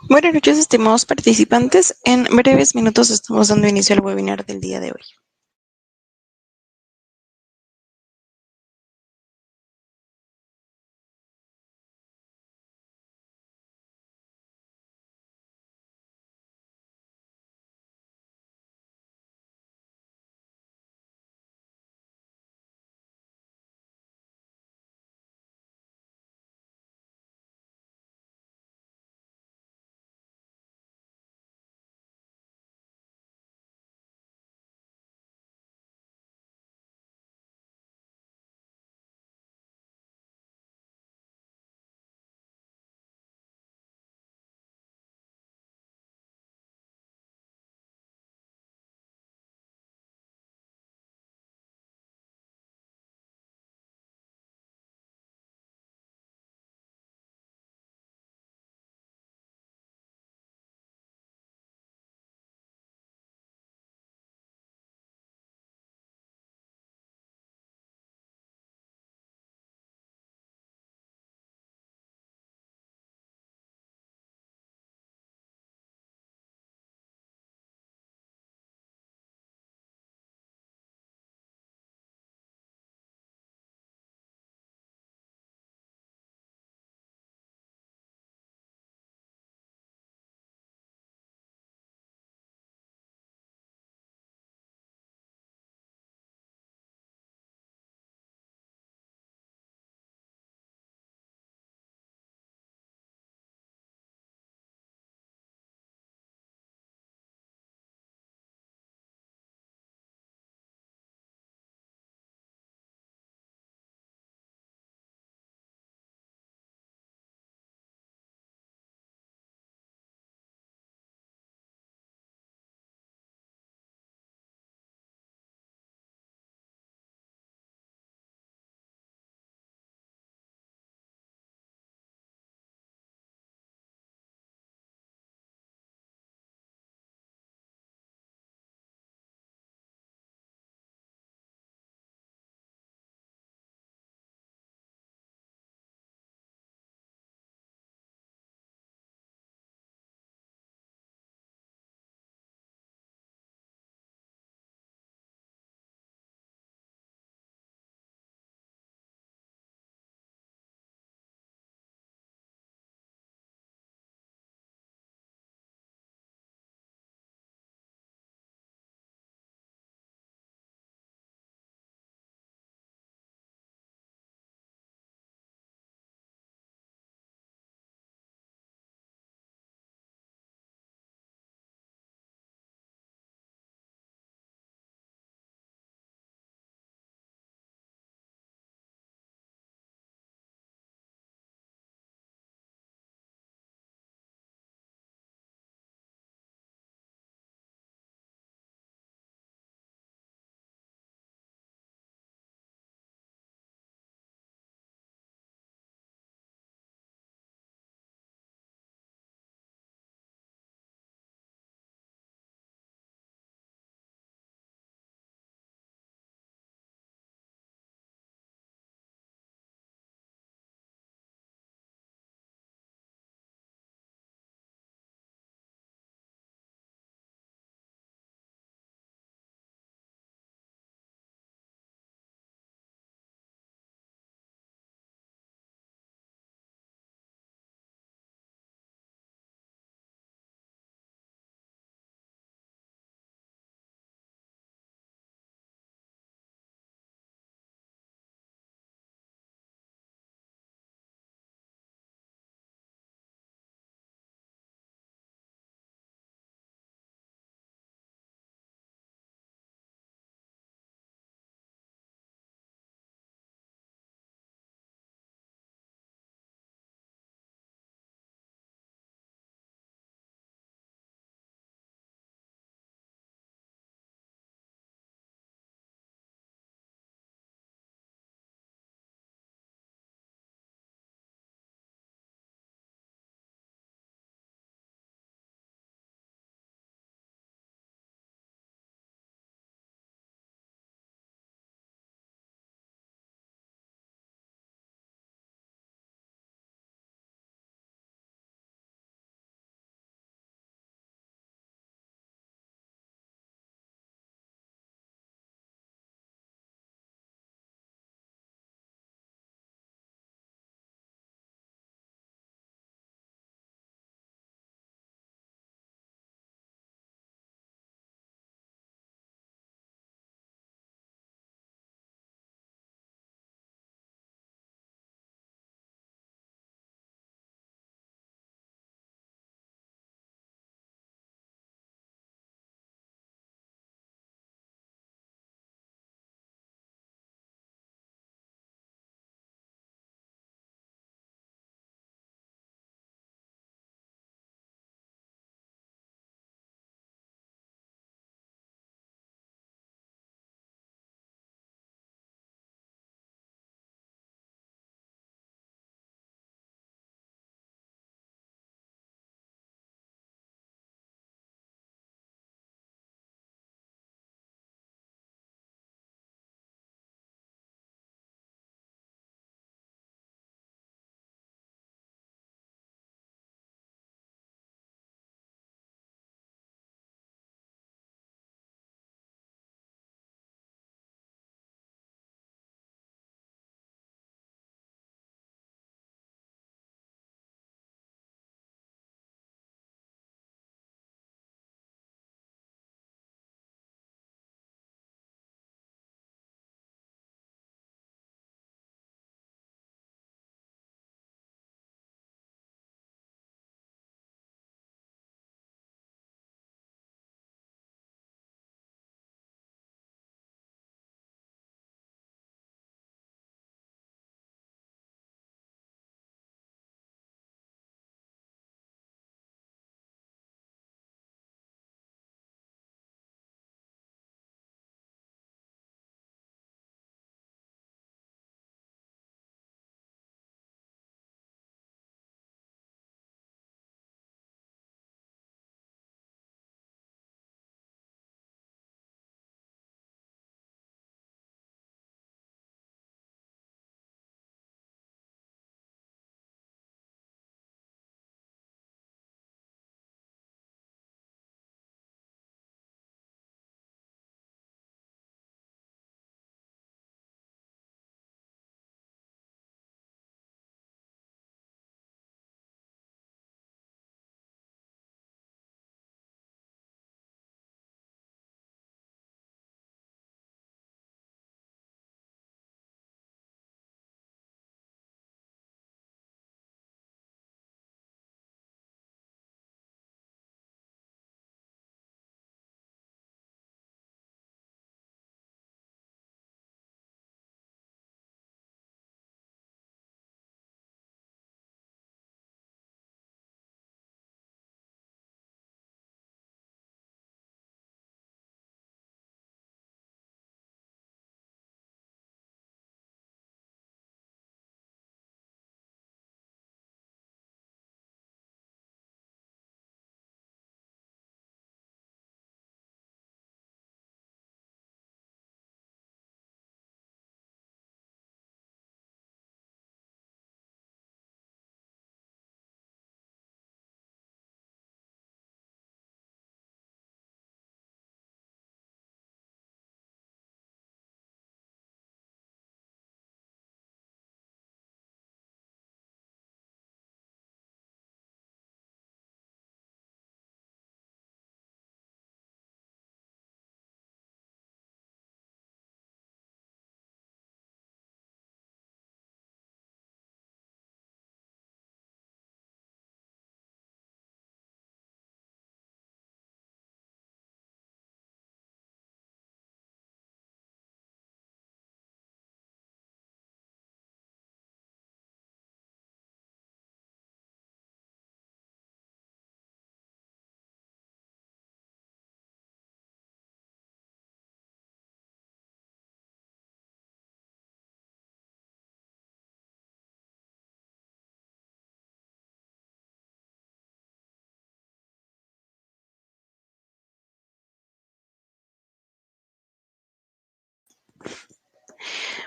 Buenas noches, estimados participantes. En breves minutos estamos dando inicio al webinar del día de hoy.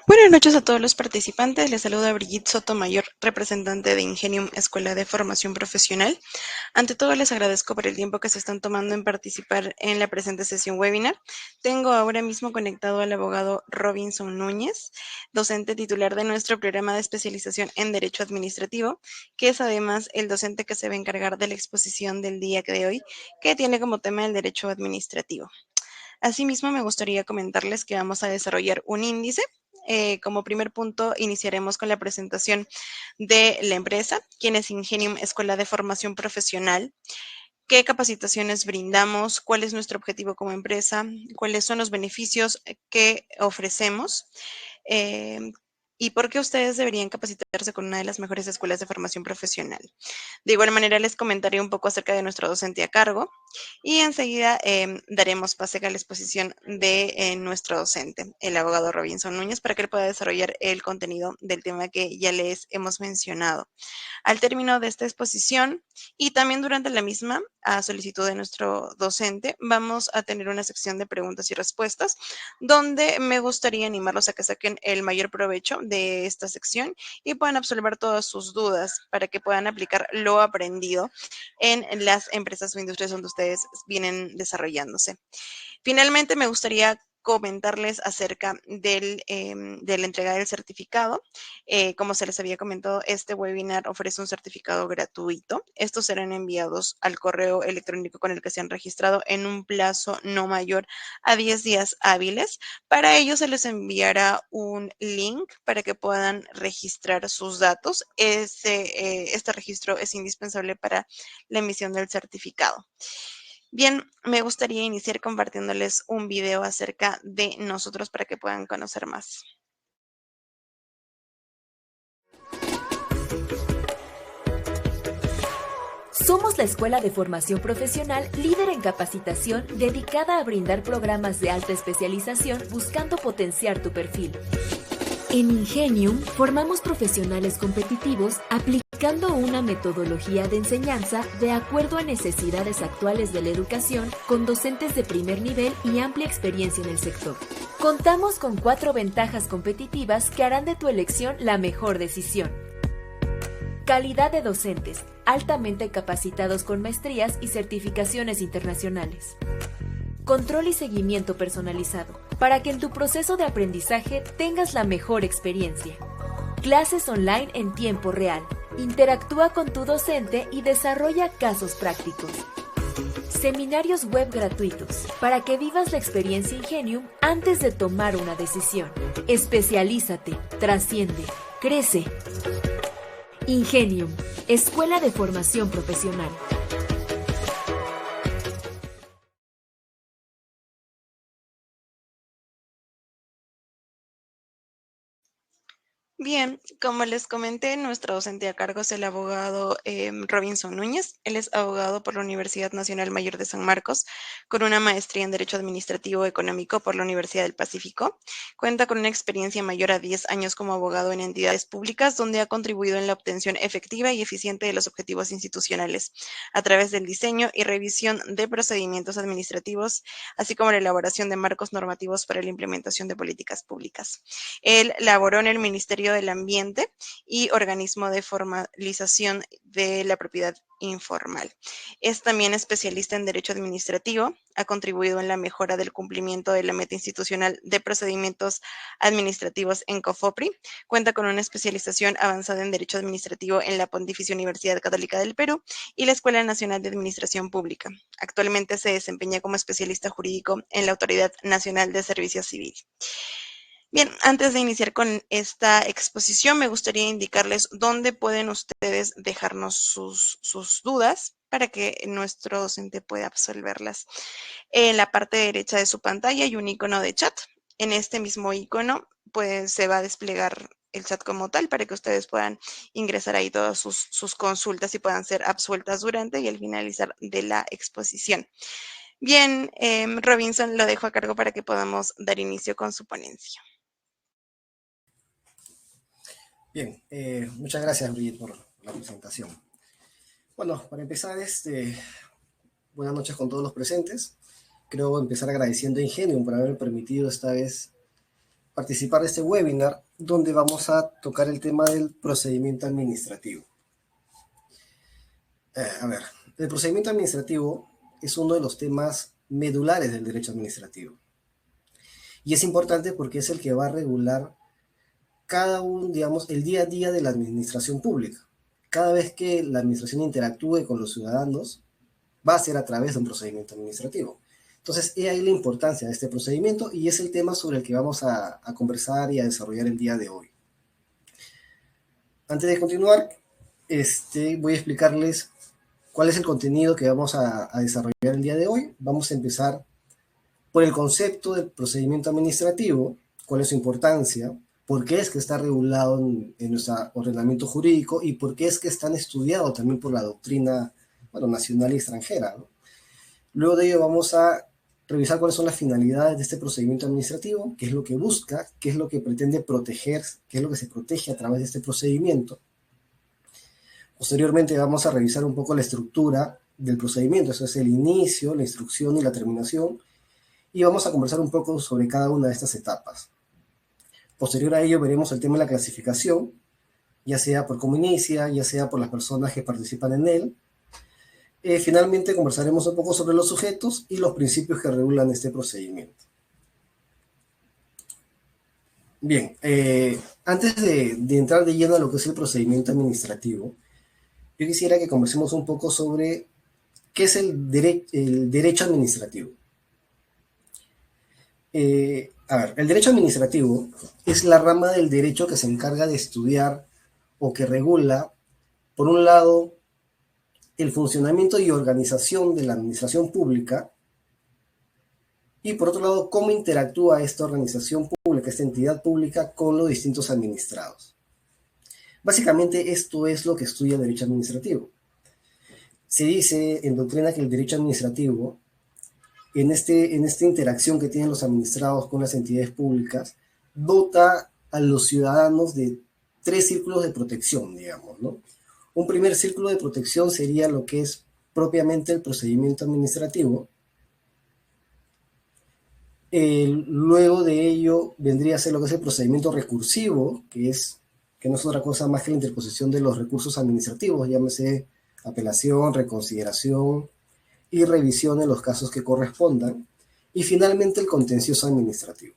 Buenas noches a todos los participantes. Les saluda Brigitte Sotomayor, representante de Ingenium Escuela de Formación Profesional. Ante todo, les agradezco por el tiempo que se están tomando en participar en la presente sesión webinar. Tengo ahora mismo conectado al abogado Robinson Núñez, docente titular de nuestro programa de especialización en Derecho Administrativo, que es además el docente que se va a encargar de la exposición del día de hoy, que tiene como tema el Derecho Administrativo. Asimismo, me gustaría comentarles que vamos a desarrollar un índice. Como primer punto, iniciaremos con la presentación de la empresa, quién es Ingenium Escuela de Formación Profesional, qué capacitaciones brindamos, cuál es nuestro objetivo como empresa, cuáles son los beneficios que ofrecemos. eh, y por qué ustedes deberían capacitarse con una de las mejores escuelas de formación profesional. De igual manera, les comentaré un poco acerca de nuestro docente a cargo y enseguida daremos pase a la exposición de nuestro docente, el abogado Robinson Núñez, para que él pueda desarrollar el contenido del tema que ya les hemos mencionado. Al término de esta exposición y también durante la misma, a solicitud de nuestro docente, vamos a tener una sección de preguntas y respuestas, donde me gustaría animarlos a que saquen el mayor provecho de esta sección y puedan absolver todas sus dudas para que puedan aplicar lo aprendido en las empresas o industrias donde ustedes vienen desarrollándose. Finalmente, me gustaría comentarles acerca de la entrega del certificado. Como se les había comentado, este webinar ofrece un certificado gratuito. Estos serán enviados al correo electrónico con el que se han registrado en un plazo no mayor a 10 días hábiles. Para ello se les enviará un link para que puedan registrar sus datos. Este registro es indispensable para la emisión del certificado. Bien, me gustaría iniciar compartiéndoles un video acerca de nosotros para que puedan conocer más. Somos la escuela de formación profesional líder en capacitación dedicada a brindar programas de alta especialización buscando potenciar tu perfil. En Ingenium formamos profesionales competitivos aplicando una metodología de enseñanza de acuerdo a necesidades actuales de la educación con docentes de primer nivel y amplia experiencia en el sector. Contamos con 4 ventajas competitivas que harán de tu elección la mejor decisión. Calidad de docentes, altamente capacitados con maestrías y certificaciones internacionales. Control y seguimiento personalizado, para que en tu proceso de aprendizaje tengas la mejor experiencia. Clases online en tiempo real. Interactúa con tu docente y desarrolla casos prácticos. Seminarios web gratuitos, para que vivas la experiencia Ingenium antes de tomar una decisión. Especialízate, trasciende, crece. Ingenium, Escuela de Formación Profesional. Bien, como les comenté, nuestro docente a cargo es el abogado Robinson Núñez. Él es abogado por la Universidad Nacional Mayor de San Marcos, con una maestría en Derecho Administrativo Económico por la Universidad del Pacífico. Cuenta con una experiencia mayor a 10 años como abogado en entidades públicas, donde ha contribuido en la obtención efectiva y eficiente de los objetivos institucionales, a través del diseño y revisión de procedimientos administrativos, así como la elaboración de marcos normativos para la implementación de políticas públicas. Él laboró en el Ministerio del Ambiente y organismo de formalización de la propiedad informal. Es también especialista en Derecho Administrativo, ha contribuido en la mejora del cumplimiento de la meta institucional de procedimientos administrativos en COFOPRI, cuenta con una especialización avanzada en Derecho Administrativo en la Pontificia Universidad Católica del Perú y la Escuela Nacional de Administración Pública. Actualmente se desempeña como especialista jurídico en la Autoridad Nacional de Servicio Civil. Bien, antes de iniciar con esta exposición, me gustaría indicarles dónde pueden ustedes dejarnos sus dudas para que nuestro docente pueda absolverlas. En la parte derecha de su pantalla hay un icono de chat. En este mismo icono, pues se va a desplegar el chat como tal para que ustedes puedan ingresar ahí todas sus consultas y puedan ser absueltas durante y al finalizar de la exposición. Bien, Robinson, lo dejo a cargo para que podamos dar inicio con su ponencia. Bien, muchas gracias, Brigitte, por la presentación. Bueno, para empezar, buenas noches con todos los presentes. Creo empezar agradeciendo a Ingenium por haberme permitido esta vez participar de este webinar donde vamos a tocar el tema del procedimiento administrativo. A ver, el procedimiento administrativo es uno de los temas medulares del derecho administrativo. Y es importante porque es el que va a regular digamos, el día a día de la administración pública. Cada vez que la administración interactúe con los ciudadanos, va a ser a través de un procedimiento administrativo. Entonces, he ahí la importancia de este procedimiento y es el tema sobre el que vamos a conversar y a desarrollar el día de hoy. Antes de continuar, voy a explicarles cuál es el contenido que vamos a desarrollar el día de hoy. Vamos a empezar por el concepto del procedimiento administrativo, cuál es su importancia, por qué es que está regulado en nuestro ordenamiento jurídico y por qué es que es tan estudiado también por la doctrina, bueno, nacional y extranjera, ¿no? Luego de ello vamos a revisar cuáles son las finalidades de este procedimiento administrativo, qué es lo que busca, qué es lo que pretende proteger, qué es lo que se protege a través de este procedimiento. Posteriormente vamos a revisar un poco la estructura del procedimiento, eso es el inicio, la instrucción y la terminación, y vamos a conversar un poco sobre cada una de estas etapas. Posterior a ello veremos el tema de la clasificación, ya sea por cómo inicia, ya sea por las personas que participan en él. Finalmente conversaremos un poco sobre los sujetos y los principios que regulan este procedimiento. Bien, antes de entrar de lleno a lo que es el procedimiento administrativo, yo quisiera que conversemos un poco sobre qué es el derecho administrativo. A ver, el derecho administrativo es la rama del derecho que se encarga de estudiar o que regula, por un lado, el funcionamiento y organización de la administración pública y, por otro lado, cómo interactúa esta organización pública, esta entidad pública, con los distintos administrados. Básicamente, esto es lo que estudia el derecho administrativo. Se dice en doctrina que el derecho administrativo, en esta interacción que tienen los administrados con las entidades públicas, dota a los ciudadanos de 3 círculos de protección, digamos, ¿no? Un primer círculo de protección sería lo que es propiamente el procedimiento administrativo. Luego de ello vendría a ser lo que es el procedimiento recursivo, que no es otra cosa más que la interposición de los recursos administrativos, llámese apelación, reconsideración y revisión en los casos que correspondan. Y finalmente el contencioso administrativo.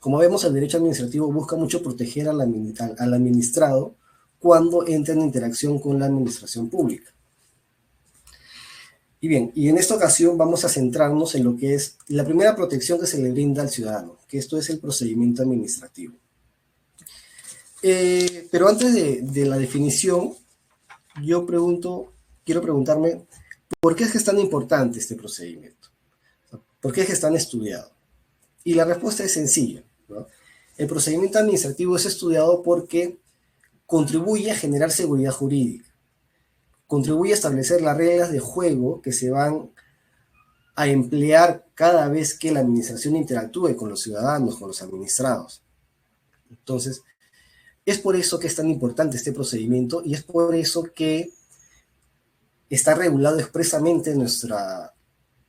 Como vemos, el derecho administrativo busca mucho proteger al administrado cuando entra en interacción con la administración pública. Y bien, y en esta ocasión vamos a centrarnos en lo que es la primera protección que se le brinda al ciudadano, que esto es el procedimiento administrativo. Pero antes de la definición, quiero preguntarme, ¿por qué es que es tan importante este procedimiento? ¿Por qué es que es tan estudiado? Y la respuesta es sencilla, ¿no? El procedimiento administrativo es estudiado porque contribuye a generar seguridad jurídica, contribuye a establecer las reglas de juego que se van a emplear cada vez que la administración interactúe con los ciudadanos, con los administrados. Entonces, es por eso que es tan importante este procedimiento y es por eso que está regulado expresamente en nuestra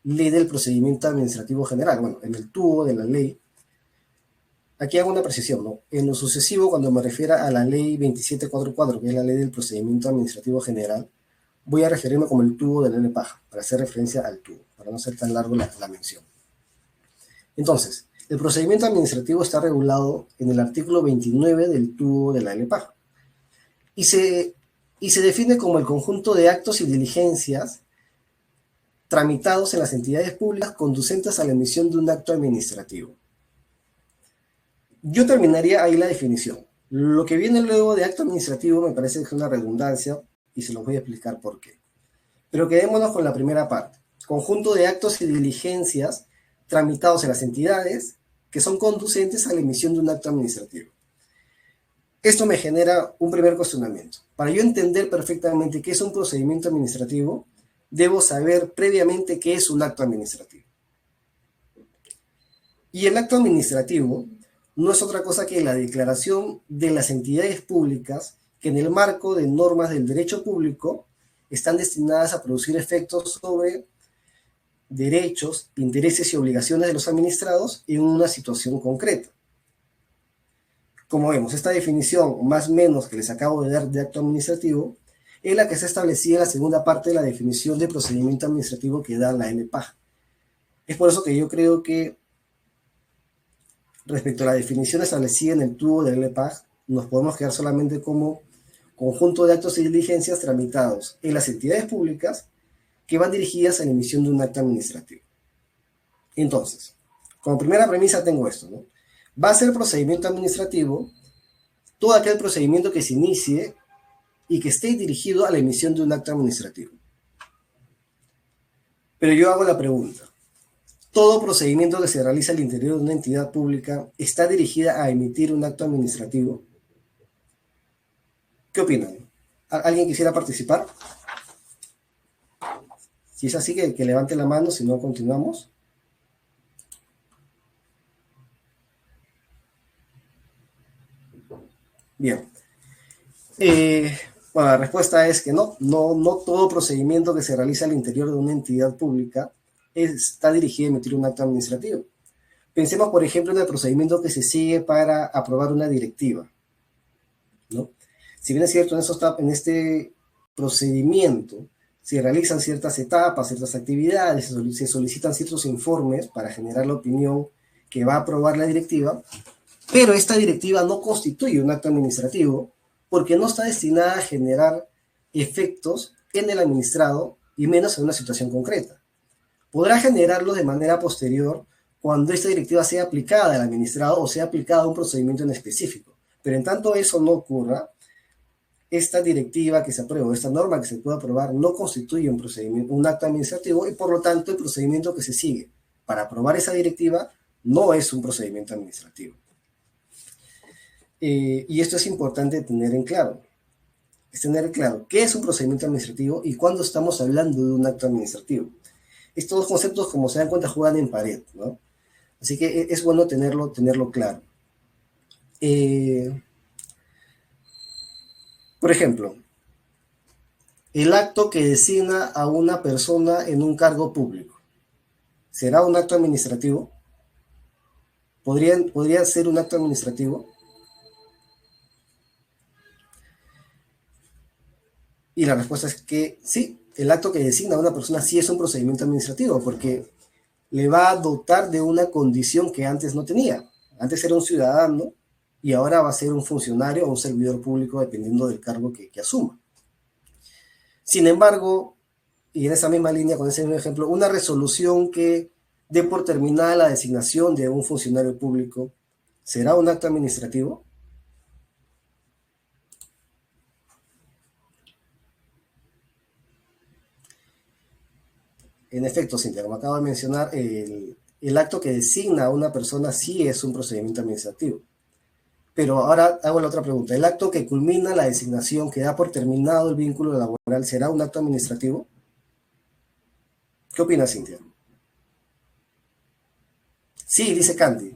ley del procedimiento administrativo general, bueno, en el tubo de la ley. Aquí hago una precisión, ¿no? En lo sucesivo, cuando me refiera a la ley 2744, que es la ley del procedimiento administrativo general, voy a referirme como el tubo de la LPAJ, para hacer referencia al tubo, para no ser tan largo la mención. Entonces, el procedimiento administrativo está regulado en el artículo 29 del tubo de la LPAJ y se define como el conjunto de actos y diligencias tramitados en las entidades públicas conducentes a la emisión de un acto administrativo. Yo terminaría ahí la definición. Lo que viene luego de acto administrativo me parece que es una redundancia y se los voy a explicar por qué. Pero quedémonos con la primera parte. Conjunto de actos y diligencias tramitados en las entidades que son conducentes a la emisión de un acto administrativo. Esto me genera un primer cuestionamiento. Para yo entender perfectamente qué es un procedimiento administrativo, debo saber previamente qué es un acto administrativo. Y el acto administrativo no es otra cosa que la declaración de las entidades públicas que en el marco de normas del derecho público están destinadas a producir efectos sobre derechos, intereses y obligaciones de los administrados en una situación concreta. Como vemos, esta definición, más o menos que les acabo de dar de acto administrativo, es la que está establecida en la segunda parte de la definición de procedimiento administrativo que da la LPAG. Es por eso que yo creo que respecto a la definición establecida en el tubo del LPAG, nos podemos quedar solamente como conjunto de actos y diligencias tramitados en las entidades públicas que van dirigidas a la emisión de un acto administrativo. Entonces, como primera premisa tengo esto, ¿no? Va a ser procedimiento administrativo todo aquel procedimiento que se inicie y que esté dirigido a la emisión de un acto administrativo. Pero yo hago la pregunta, ¿todo procedimiento que se realiza al interior de una entidad pública está dirigida a emitir un acto administrativo? ¿Qué opinan? ¿Alguien quisiera participar? Si es así, que levante la mano, si no, continuamos. Bien. Bueno, la respuesta es que no todo procedimiento que se realiza al interior de una entidad pública está dirigido a emitir un acto administrativo. Pensemos, por ejemplo, en el procedimiento que se sigue para aprobar una directiva, ¿no? Si bien es cierto, en este procedimiento se realizan ciertas etapas, ciertas actividades, se solicitan ciertos informes para generar la opinión que va a aprobar la directiva, pero esta directiva no constituye un acto administrativo porque no está destinada a generar efectos en el administrado y menos en una situación concreta. Podrá generarlo de manera posterior cuando esta directiva sea aplicada al administrado o sea aplicada a un procedimiento en específico. Pero en tanto eso no ocurra, esta directiva que se aprueba, esta norma que se puede aprobar, no constituye un procedimiento, un acto administrativo, y por lo tanto el procedimiento que se sigue para aprobar esa directiva no es un procedimiento administrativo. Y esto es importante tener en claro. Es tener claro qué es un procedimiento administrativo y cuándo estamos hablando de un acto administrativo. Estos dos conceptos, como se dan cuenta, juegan en pared, ¿no? Así que es bueno tenerlo claro. Por ejemplo, el acto que designa a una persona en un cargo público, ¿será un acto administrativo? ¿Podría ser un acto administrativo? Y la respuesta es que sí, el acto que designa a una persona sí es un procedimiento administrativo, porque le va a dotar de una condición que antes no tenía. Antes era un ciudadano y ahora va a ser un funcionario o un servidor público dependiendo del cargo que asuma. Sin embargo, y en esa misma línea, con ese mismo ejemplo, una resolución que dé por terminada la designación de un funcionario público, ¿será un acto administrativo? En efecto, Cintia, como acabo de mencionar, el acto que designa a una persona sí es un procedimiento administrativo. Pero ahora hago la otra pregunta. ¿El acto que culmina la designación, que da por terminado el vínculo laboral, será un acto administrativo? ¿Qué opinas, Cintia? Sí, dice Candy.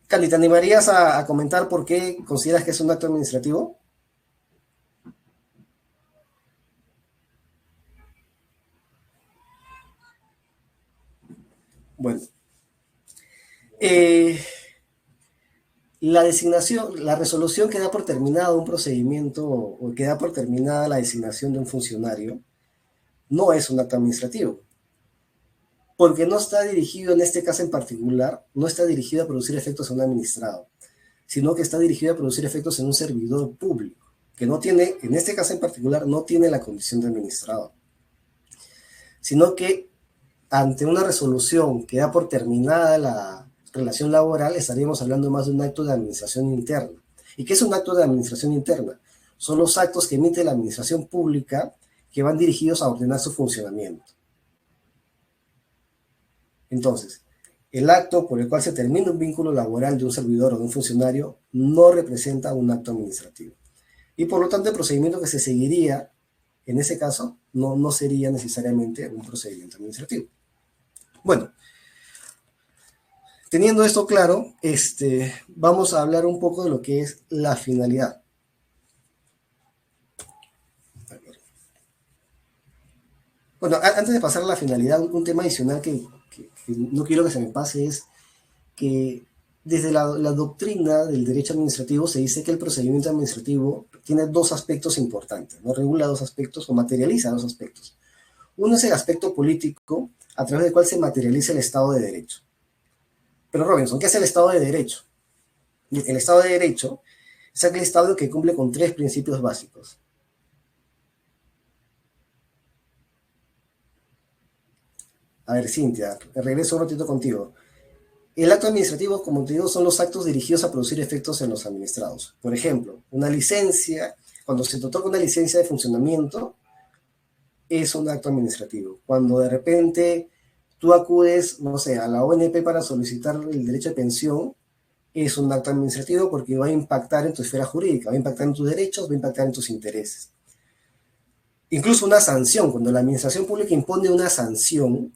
Candy, ¿te animarías a comentar por qué consideras que es un acto administrativo? Bueno. La designación, la resolución que da por terminado un procedimiento o que da por terminada la designación de un funcionario no es un acto administrativo, porque no está dirigido, en este caso en particular, no está dirigido a producir efectos en un administrado, sino que está dirigido a producir efectos en un servidor público, que no tiene, en este caso en particular, no tiene la condición de administrado, sino que ante una resolución que da por terminada la relación laboral, estaríamos hablando más de un acto de administración interna. ¿Y qué es un acto de administración interna? Son los actos que emite la administración pública que van dirigidos a ordenar su funcionamiento. Entonces, el acto por el cual se termina un vínculo laboral de un servidor o de un funcionario no representa un acto administrativo. Y por lo tanto, el procedimiento que se seguiría en ese caso no sería necesariamente un procedimiento administrativo. Bueno, teniendo esto claro, vamos a hablar un poco de lo que es la finalidad. Bueno, antes de pasar a la finalidad, un tema adicional que no quiero que se me pase es que desde la doctrina del derecho administrativo se dice que el procedimiento administrativo tiene dos aspectos importantes, ¿no? Regula dos aspectos o materializa dos aspectos. Uno es el aspecto político, a través del cual se materializa el Estado de Derecho. Pero Robinson, ¿qué es el Estado de Derecho? El Estado de Derecho es aquel Estado que cumple con tres principios básicos. A ver, Cintia, regreso un ratito contigo. El acto administrativo, como te digo, son los actos dirigidos a producir efectos en los administrados. Por ejemplo, una licencia, cuando se te otorga una licencia de funcionamiento, es un acto administrativo. Cuando de repente tú acudes, no sé, a la ONP para solicitar el derecho de pensión, es un acto administrativo porque va a impactar en tu esfera jurídica, va a impactar en tus derechos, va a impactar en tus intereses. Incluso una sanción, cuando la administración pública impone una sanción,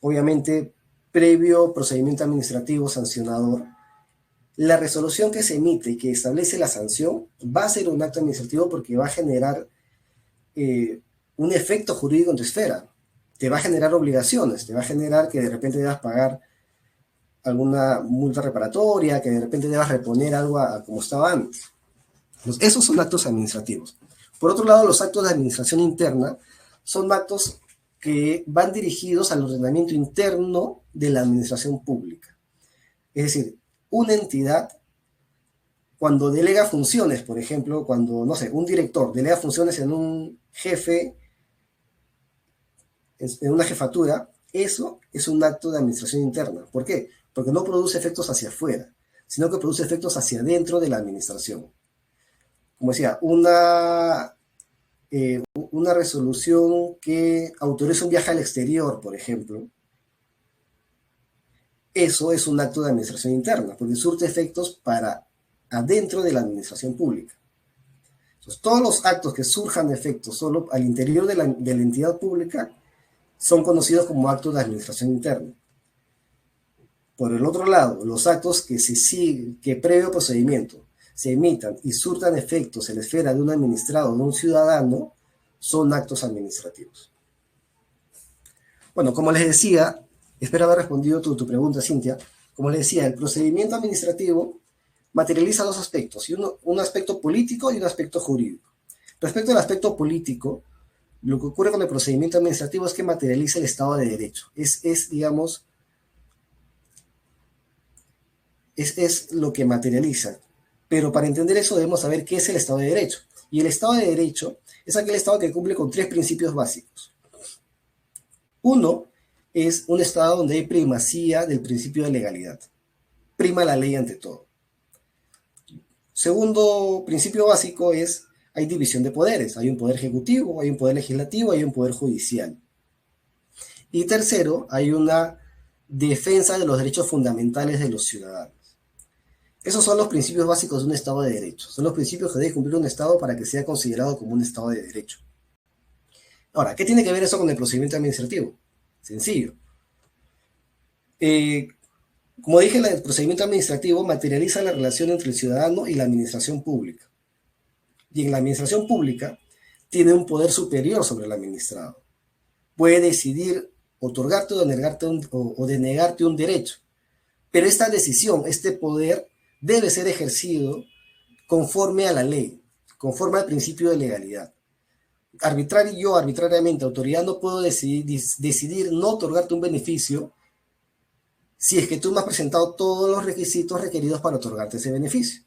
obviamente previo procedimiento administrativo sancionador, la resolución que se emite y que establece la sanción va a ser un acto administrativo porque va a generar un efecto jurídico en tu esfera. Te va a generar obligaciones, te va a generar que de repente debas pagar alguna multa reparatoria, que de repente debas reponer algo a como estaba antes. Entonces, esos son actos administrativos. Por otro lado, los actos de administración interna son actos que van dirigidos al ordenamiento interno de la administración pública. Es decir, una entidad, cuando delega funciones, por ejemplo, cuando, no sé, un director delega funciones en un jefe, en una jefatura, eso es un acto de administración interna. ¿Por qué? Porque no produce efectos hacia afuera, sino que produce efectos hacia adentro de la administración. Como decía, una resolución que autoriza un viaje al exterior, por ejemplo, eso es un acto de administración interna, porque surte efectos para adentro de la administración pública. Entonces, todos los actos que surjan de efectos solo al interior de la entidad pública son conocidos como actos de administración interna. Por el otro lado, los actos que previo procedimiento se emitan y surtan efectos en la esfera de un administrado o de un ciudadano, son actos administrativos. Bueno, como les decía, espero haber respondido tu pregunta, Cintia. Como les decía, el procedimiento administrativo materializa dos aspectos, un aspecto político y un aspecto jurídico. Respecto al aspecto político, lo que ocurre con el procedimiento administrativo es que materializa el Estado de Derecho. Digamos, es lo que materializa. Pero para entender eso debemos saber qué es el Estado de Derecho. Y el Estado de Derecho es aquel Estado que cumple con tres principios básicos. Uno es un Estado donde hay primacía del principio de legalidad. Prima la ley ante todo. Segundo principio básico es, hay división de poderes. Hay un poder ejecutivo, hay un poder legislativo, hay un poder judicial. Y tercero, hay una defensa de los derechos fundamentales de los ciudadanos. Esos son los principios básicos de un Estado de Derecho. Son los principios que debe cumplir un Estado para que sea considerado como un Estado de Derecho. Ahora, ¿qué tiene que ver eso con el procedimiento administrativo? Sencillo. Como dije, el procedimiento administrativo materializa la relación entre el ciudadano y la administración pública. Y en la administración pública tiene un poder superior sobre el administrado. Puede decidir otorgarte o denegarte un derecho. Pero esta decisión, este poder, debe ser ejercido conforme a la ley, conforme al principio de legalidad. Arbitrariamente, autoridad, no puedo decidir no otorgarte un beneficio si es que tú me has presentado todos los requisitos requeridos para otorgarte ese beneficio.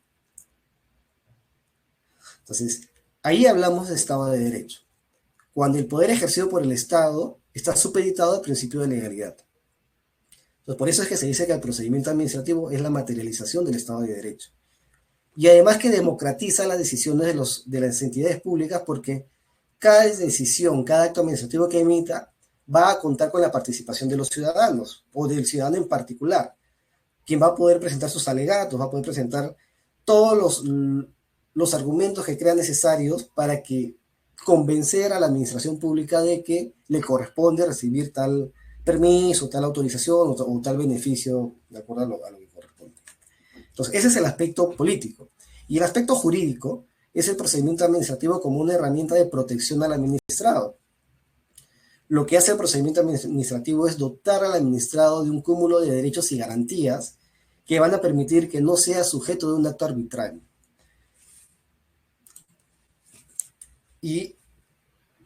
Entonces, ahí hablamos de Estado de Derecho. Cuando el poder ejercido por el Estado está supeditado al principio de legalidad. Entonces, por eso es que se dice que el procedimiento administrativo es la materialización del Estado de Derecho. Y además que democratiza las decisiones de las entidades públicas porque cada decisión, cada acto administrativo que emita va a contar con la participación de los ciudadanos o del ciudadano en particular, quien va a poder presentar sus alegatos, va a poder presentar todos los argumentos que crean necesarios para que convencer a la administración pública de que le corresponde recibir tal permiso, tal autorización o tal beneficio de acuerdo a lo que corresponde. Entonces, ese es el aspecto político. Y el aspecto jurídico es el procedimiento administrativo como una herramienta de protección al administrado. Lo que hace el procedimiento administrativo es dotar al administrado de un cúmulo de derechos y garantías que van a permitir que no sea sujeto de un acto arbitrario. Y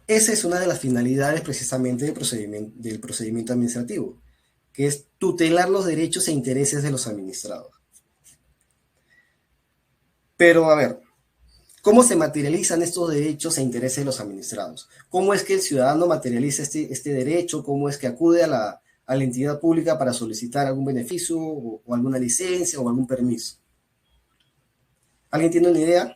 esa es una de las finalidades precisamente del procedimiento administrativo, que es tutelar los derechos e intereses de los administrados. Pero a ver, ¿cómo se materializan estos derechos e intereses de los administrados? ¿Cómo es que el ciudadano materializa este derecho? ¿Cómo es que acude a la entidad pública para solicitar algún beneficio o alguna licencia o algún permiso? ¿Alguien tiene una idea?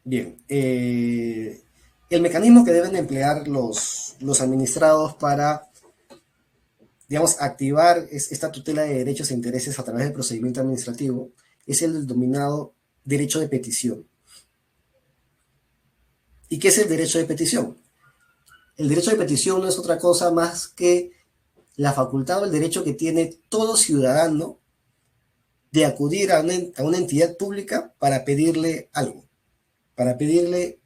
Bien, el mecanismo que deben emplear los administrados para, digamos, activar esta tutela de derechos e intereses a través del procedimiento administrativo es el denominado derecho de petición. ¿Y qué es el derecho de petición? El derecho de petición no es otra cosa más que la facultad o el derecho que tiene todo ciudadano de acudir a una entidad pública para pedirle algo, para pedirle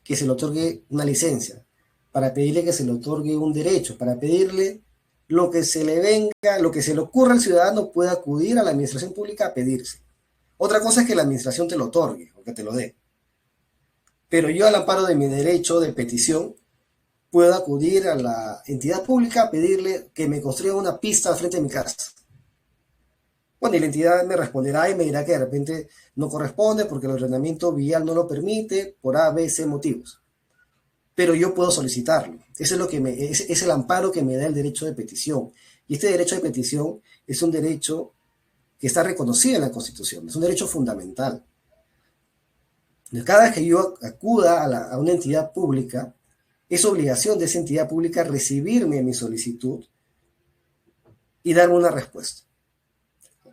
que se le otorgue una licencia, para pedirle que se le otorgue un derecho, para pedirle lo que se le venga, lo que se le ocurra al ciudadano, puede acudir a la administración pública a pedirse. Otra cosa es que la administración te lo otorgue o que te lo dé. Pero yo, al amparo de mi derecho de petición, puedo acudir a la entidad pública a pedirle que me construya una pista al frente de mi casa. Bueno, y la entidad me responderá y me dirá que de repente no corresponde porque el ordenamiento vial no lo permite por A, B, C motivos. Pero yo puedo solicitarlo. Eso es lo que es el amparo que me da el derecho de petición. Y este derecho de petición es un derecho que está reconocido en la Constitución, es un derecho fundamental. Cada vez que yo acuda a una entidad pública, es obligación de esa entidad pública recibirme mi solicitud y darme una respuesta.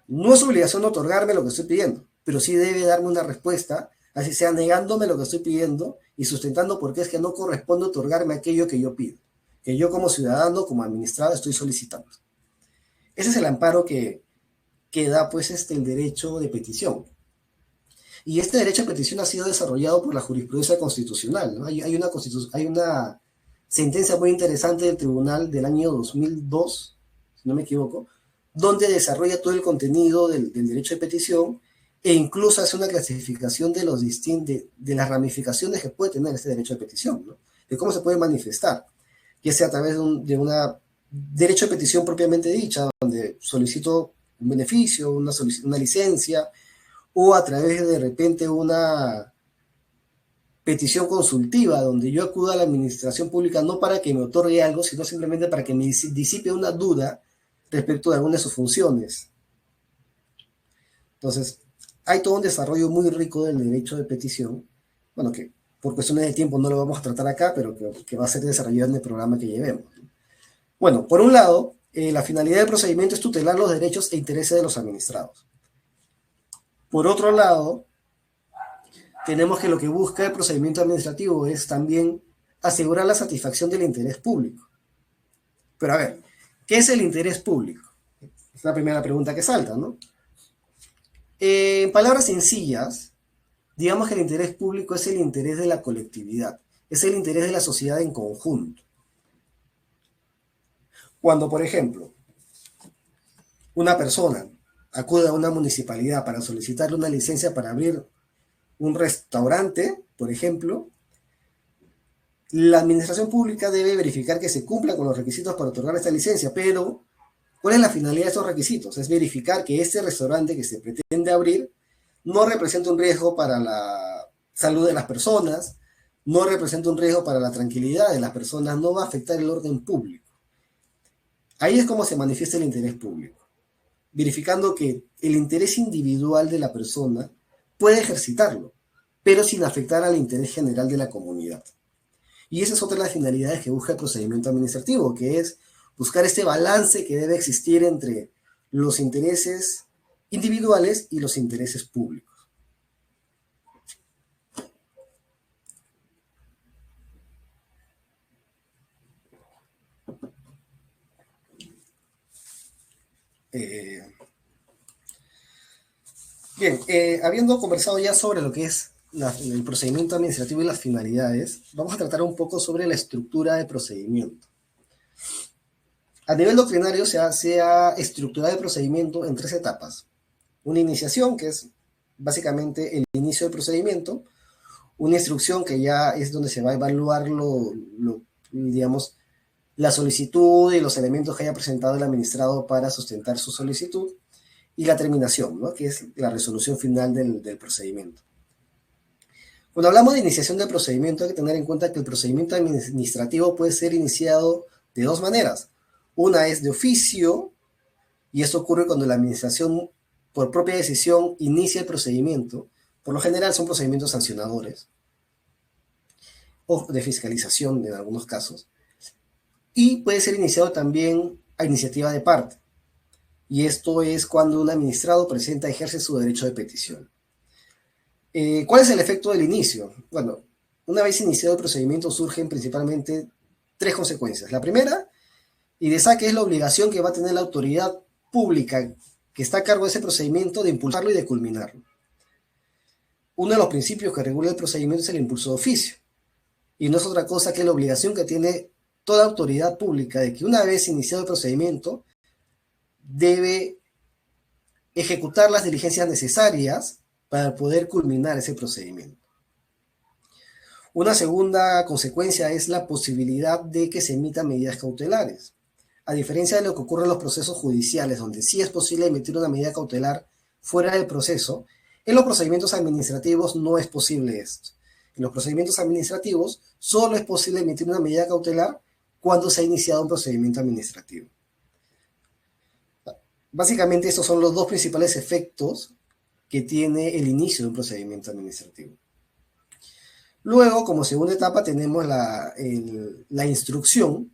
No es obligación otorgarme lo que estoy pidiendo, pero sí debe darme una respuesta, así sea negándome lo que estoy pidiendo y sustentando por qué es que no corresponde otorgarme aquello que yo pido, que yo como ciudadano, como administrado, estoy solicitando. Ese es el amparo que da pues el derecho de petición. Y este derecho de petición ha sido desarrollado por la jurisprudencia constitucional, ¿no? Hay una sentencia muy interesante del tribunal del año 2002, si no me equivoco, donde desarrolla todo el contenido del derecho de petición e incluso hace una clasificación de las ramificaciones que puede tener este derecho de petición, ¿no? De cómo se puede manifestar, ya sea a través de una derecho de petición propiamente dicha, donde solicito un beneficio, una licencia, o a través de repente una petición consultiva, donde yo acudo a la administración pública no para que me otorgue algo, sino simplemente para que me disipe una duda respecto de alguna de sus funciones. Entonces, hay todo un desarrollo muy rico del derecho de petición, bueno, que por cuestiones de tiempo no lo vamos a tratar acá, pero que va a ser desarrollado en el programa que llevemos. Bueno, por un lado, la finalidad del procedimiento es tutelar los derechos e intereses de los administrados. Por otro lado, tenemos que lo que busca el procedimiento administrativo es también asegurar la satisfacción del interés público. Pero a ver, ¿qué es el interés público? Es la primera pregunta que salta, ¿no? En palabras sencillas, digamos que el interés público es el interés de la colectividad, es el interés de la sociedad en conjunto. Cuando, por ejemplo, una persona acude a una municipalidad para solicitarle una licencia para abrir un restaurante, por ejemplo, la administración pública debe verificar que se cumplan con los requisitos para otorgar esta licencia, pero ¿cuál es la finalidad de estos requisitos? Es verificar que este restaurante que se pretende abrir no representa un riesgo para la salud de las personas, no representa un riesgo para la tranquilidad de las personas, no va a afectar el orden público. Ahí es como se manifiesta el interés público, verificando que el interés individual de la persona puede ejercitarlo, pero sin afectar al interés general de la comunidad. Y esa es otra de las finalidades que busca el procedimiento administrativo, que es buscar este balance que debe existir entre los intereses individuales y los intereses públicos. Bien, habiendo conversado ya sobre lo que es el procedimiento administrativo y las finalidades, vamos a tratar un poco sobre la estructura de procedimiento. A nivel doctrinario se ha estructurado el procedimiento en 3 etapas. Una iniciación, que es básicamente el inicio del procedimiento. Una instrucción, que ya es donde se va a evaluar digamos, la solicitud y los elementos que haya presentado el administrado para sustentar su solicitud. Y la terminación, ¿no?, que es la resolución final del procedimiento. Cuando hablamos de iniciación del procedimiento, hay que tener en cuenta que el procedimiento administrativo puede ser iniciado de 2 maneras. Una es de oficio, y esto ocurre cuando la administración, por propia decisión, inicia el procedimiento. Por lo general son procedimientos sancionadores, o de fiscalización en algunos casos. Y puede ser iniciado también a iniciativa de parte. Y esto es cuando un administrado ejerce su derecho de petición. ¿Cuál es el efecto del inicio? Bueno, una vez iniciado el procedimiento surgen principalmente 3 consecuencias. La primera, y de saque, es la obligación que va a tener la autoridad pública que está a cargo de ese procedimiento de impulsarlo y de culminarlo. Uno de los principios que regula el procedimiento es el impulso de oficio. Y no es otra cosa que la obligación que tiene toda autoridad pública de que una vez iniciado el procedimiento debe ejecutar las diligencias necesarias para poder culminar ese procedimiento. Una segunda consecuencia es la posibilidad de que se emitan medidas cautelares. A diferencia de lo que ocurre en los procesos judiciales, donde sí es posible emitir una medida cautelar fuera del proceso, en los procedimientos administrativos no es posible esto. En los procedimientos administrativos solo es posible emitir una medida cautelar cuando se ha iniciado un procedimiento administrativo. Básicamente, estos son los 2 principales efectos que tiene el inicio de un procedimiento administrativo. Luego, como segunda etapa, tenemos la instrucción.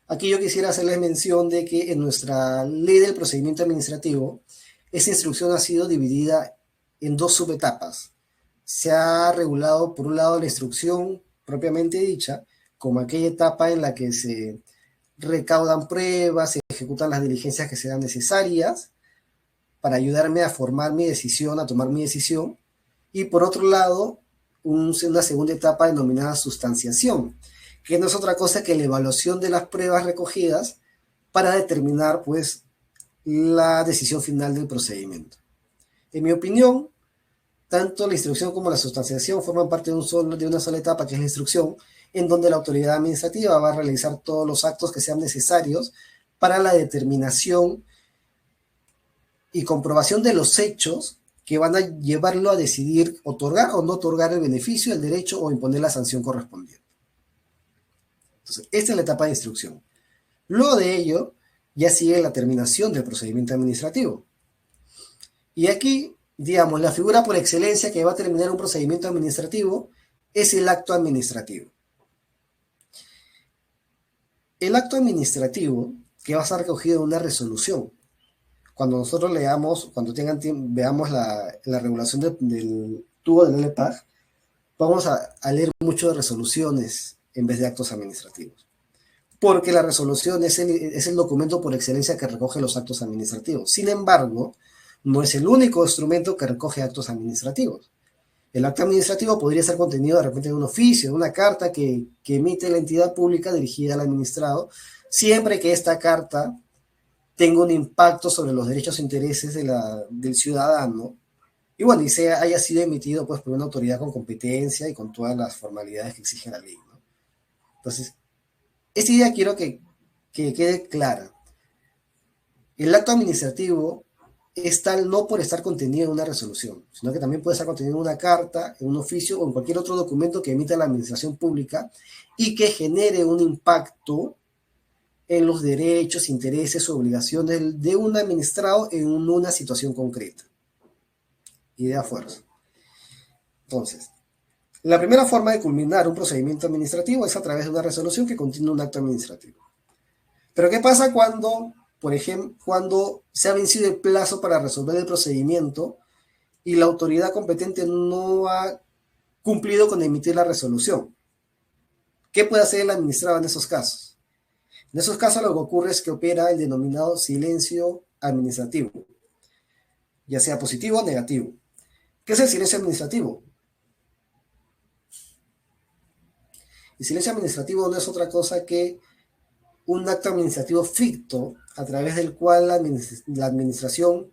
Aquí yo quisiera hacerles mención de que en nuestra ley del procedimiento administrativo, esa instrucción ha sido dividida en 2 subetapas. Se ha regulado, por un lado, la instrucción propiamente dicha, como aquella etapa en la que se recaudan pruebas, se ejecutan las diligencias que sean necesarias para ayudarme a formar mi decisión, a tomar mi decisión. Y por otro lado, una segunda etapa denominada sustanciación, que no es otra cosa que la evaluación de las pruebas recogidas para determinar, pues, la decisión final del procedimiento. En mi opinión, tanto la instrucción como la sustanciación forman parte de una sola etapa, que es la instrucción, en donde la autoridad administrativa va a realizar todos los actos que sean necesarios para la determinación y comprobación de los hechos que van a llevarlo a decidir otorgar o no otorgar el beneficio, el derecho o imponer la sanción correspondiente. Entonces, esta es la etapa de instrucción. Luego de ello, ya sigue la terminación del procedimiento administrativo. Y aquí, digamos, la figura por excelencia que va a terminar un procedimiento administrativo es el acto administrativo. El acto administrativo, que va a estar recogido en una resolución. Cuando nosotros veamos la regulación del tubo del LPAG, vamos a leer mucho de resoluciones en vez de actos administrativos. Porque la resolución es el documento por excelencia que recoge los actos administrativos. Sin embargo, no es el único instrumento que recoge actos administrativos. El acto administrativo podría ser contenido de repente en un oficio, en una carta que emite la entidad pública dirigida al administrado, siempre que esta carta tenga un impacto sobre los derechos e intereses del ciudadano, y bueno, y haya sido emitido, pues, por una autoridad con competencia y con todas las formalidades que exige la ley, ¿no? Entonces, esta idea quiero que quede clara. El acto administrativo es tal no por estar contenido en una resolución, sino que también puede estar contenido en una carta, en un oficio o en cualquier otro documento que emita la administración pública y que genere un impacto en los derechos, intereses o obligaciones de un administrado en una situación concreta. Idea fuerza. Entonces, la primera forma de culminar un procedimiento administrativo es a través de una resolución que contiene un acto administrativo. Pero ¿qué pasa cuando, por ejemplo, cuando se ha vencido el plazo para resolver el procedimiento y la autoridad competente no ha cumplido con emitir la resolución? ¿Qué puede hacer el administrado en esos casos? En esos casos lo que ocurre es que opera el denominado silencio administrativo, ya sea positivo o negativo. ¿Qué es el silencio administrativo? El silencio administrativo no es otra cosa que un acto administrativo ficto a través del cual la administración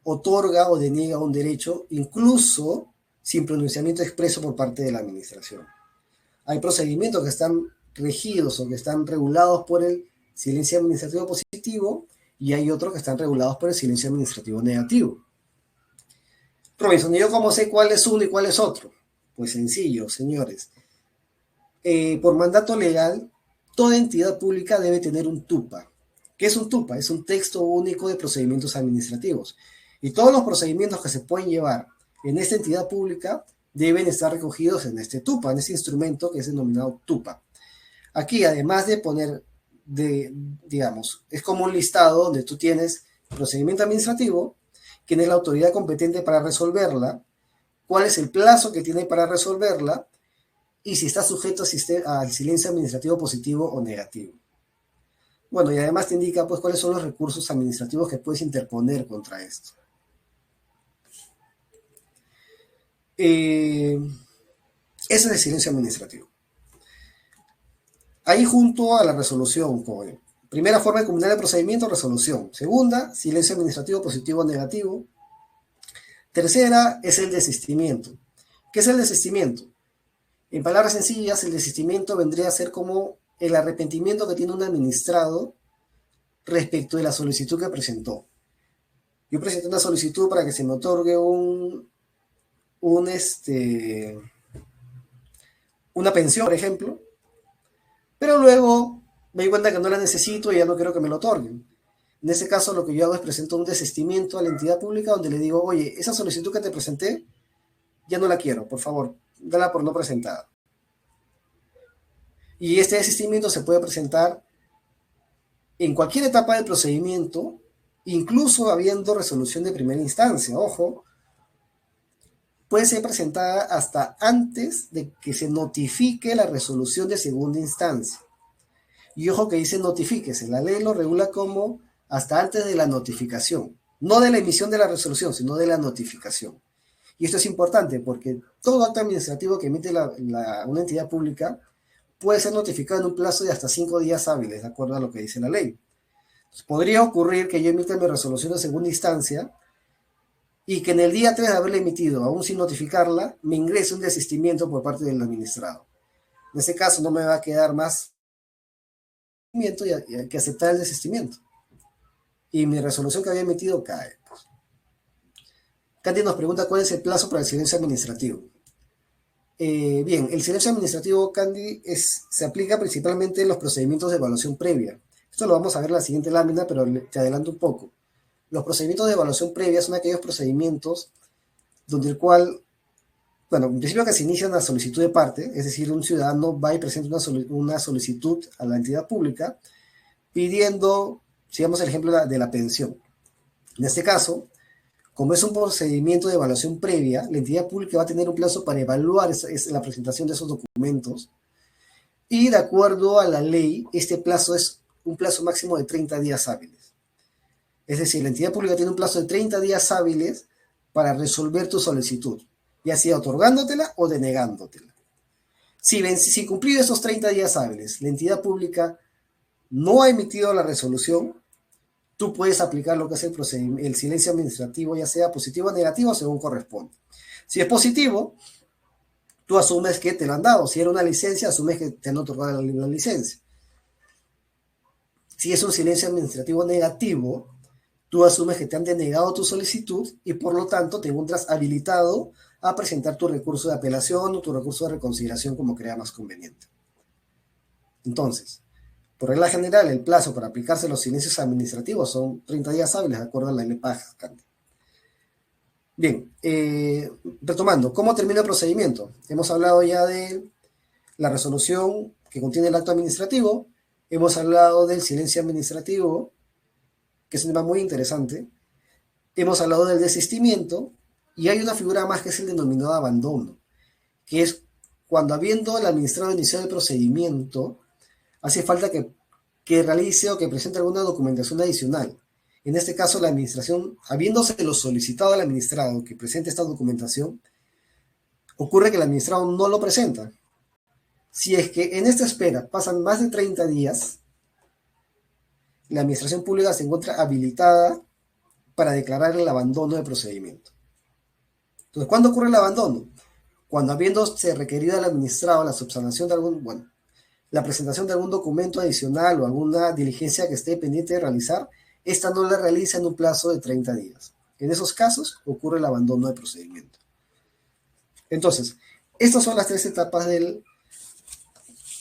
otorga o deniega un derecho, incluso sin pronunciamiento expreso por parte de la administración. Hay procedimientos que están regidos o que están regulados por el silencio administrativo positivo y hay otros que están regulados por el silencio administrativo negativo. Robinson, ¿y yo cómo sé cuál es uno y cuál es otro? Pues sencillo, señores. Por mandato legal, toda entidad pública debe tener un TUPA. ¿Qué es un TUPA? Es un texto único de procedimientos administrativos. Y todos los procedimientos que se pueden llevar en esta entidad pública deben estar recogidos en este TUPA, en este instrumento que es denominado TUPA. Aquí, además de poner, digamos, es como un listado donde tú tienes procedimiento administrativo, quién es la autoridad competente para resolverla, cuál es el plazo que tiene para resolverla, y si está sujeto al silencio administrativo positivo o negativo. Bueno, y además te indica pues cuáles son los recursos administrativos que puedes interponer contra esto. Ese es el silencio administrativo. Ahí junto a la resolución, como primera forma de combinar el procedimiento, resolución. Segunda, silencio administrativo positivo o negativo. Tercera es el desistimiento. ¿Qué es el desistimiento? En palabras sencillas, el desistimiento vendría a ser como el arrepentimiento que tiene un administrado respecto de la solicitud que presentó. Yo presenté una solicitud para que se me otorgue una pensión, por ejemplo, pero luego me di cuenta que no la necesito y ya no quiero que me lo otorguen. En ese caso, lo que yo hago es presento un desistimiento a la entidad pública donde le digo, oye, esa solicitud que te presenté, ya no la quiero, por favor, dala por no presentada. Y este desistimiento se puede presentar en cualquier etapa del procedimiento, incluso habiendo resolución de primera instancia. Ojo, puede ser presentada hasta antes de que se notifique la resolución de segunda instancia. Y ojo que dice notifíquese, la ley lo regula como hasta antes de la notificación, no de la emisión de la resolución, sino de la notificación. Y esto es importante porque todo acto administrativo que emite una entidad pública puede ser notificado en un plazo de hasta 5 días hábiles, de acuerdo a lo que dice la ley. Entonces, podría ocurrir que yo emita mi resolución de segunda instancia y que en el día 3 de haberla emitido, aún sin notificarla, me ingrese un desistimiento por parte del administrado. En ese caso no me va a quedar más y hay que aceptar el desistimiento. Y mi resolución que había emitido cae. Candy nos pregunta cuál es el plazo para el silencio administrativo. Bien, el silencio administrativo, Candy, se aplica principalmente en los procedimientos de evaluación previa. Esto lo vamos a ver en la siguiente lámina, pero te adelanto un poco. Los procedimientos de evaluación previa son aquellos procedimientos donde el cual, bueno, en principio que se inicia una solicitud de parte, es decir, un ciudadano va y presenta una solicitud a la entidad pública pidiendo, sigamos el ejemplo de la pensión. En este caso, como es un procedimiento de evaluación previa, la entidad pública va a tener un plazo para evaluar la presentación de esos documentos y de acuerdo a la ley, este plazo es un plazo máximo de 30 días hábiles. Es decir, la entidad pública tiene un plazo de 30 días hábiles para resolver tu solicitud, ya sea otorgándotela o denegándotela. Si cumplido esos 30 días hábiles, la entidad pública no ha emitido la resolución, tú puedes aplicar lo que es el silencio administrativo, ya sea positivo o negativo, según corresponde. Si es positivo, tú asumes que te lo han dado. Si era una licencia, asumes que te han otorgado la licencia. Si es un silencio administrativo negativo, tú asumes que te han denegado tu solicitud y por lo tanto te encuentras habilitado a presentar tu recurso de apelación o tu recurso de reconsideración como crea más conveniente. Entonces, por regla general, el plazo para aplicarse los silencios administrativos son 30 días hábiles, de acuerdo a la LPAG. Bien, retomando, ¿cómo termina el procedimiento? Hemos hablado ya de la resolución que contiene el acto administrativo, hemos hablado del silencio administrativo, que es un tema muy interesante, hemos hablado del desistimiento, y hay una figura más que es el denominado abandono, que es cuando habiendo el administrado iniciado el procedimiento, hace falta que realice o que presente alguna documentación adicional. En este caso, la administración, habiéndoselo solicitado al administrado que presente esta documentación, ocurre que el administrado no lo presenta. Si es que en esta espera pasan más de 30 días, la administración pública se encuentra habilitada para declarar el abandono del procedimiento. Entonces, ¿cuándo ocurre el abandono? Cuando habiéndose requerido al administrado la subsanación de la presentación de algún documento adicional o alguna diligencia que esté pendiente de realizar, esta no la realiza en un plazo de 30 días. En esos casos ocurre el abandono del procedimiento. Entonces, estas son las 3 etapas del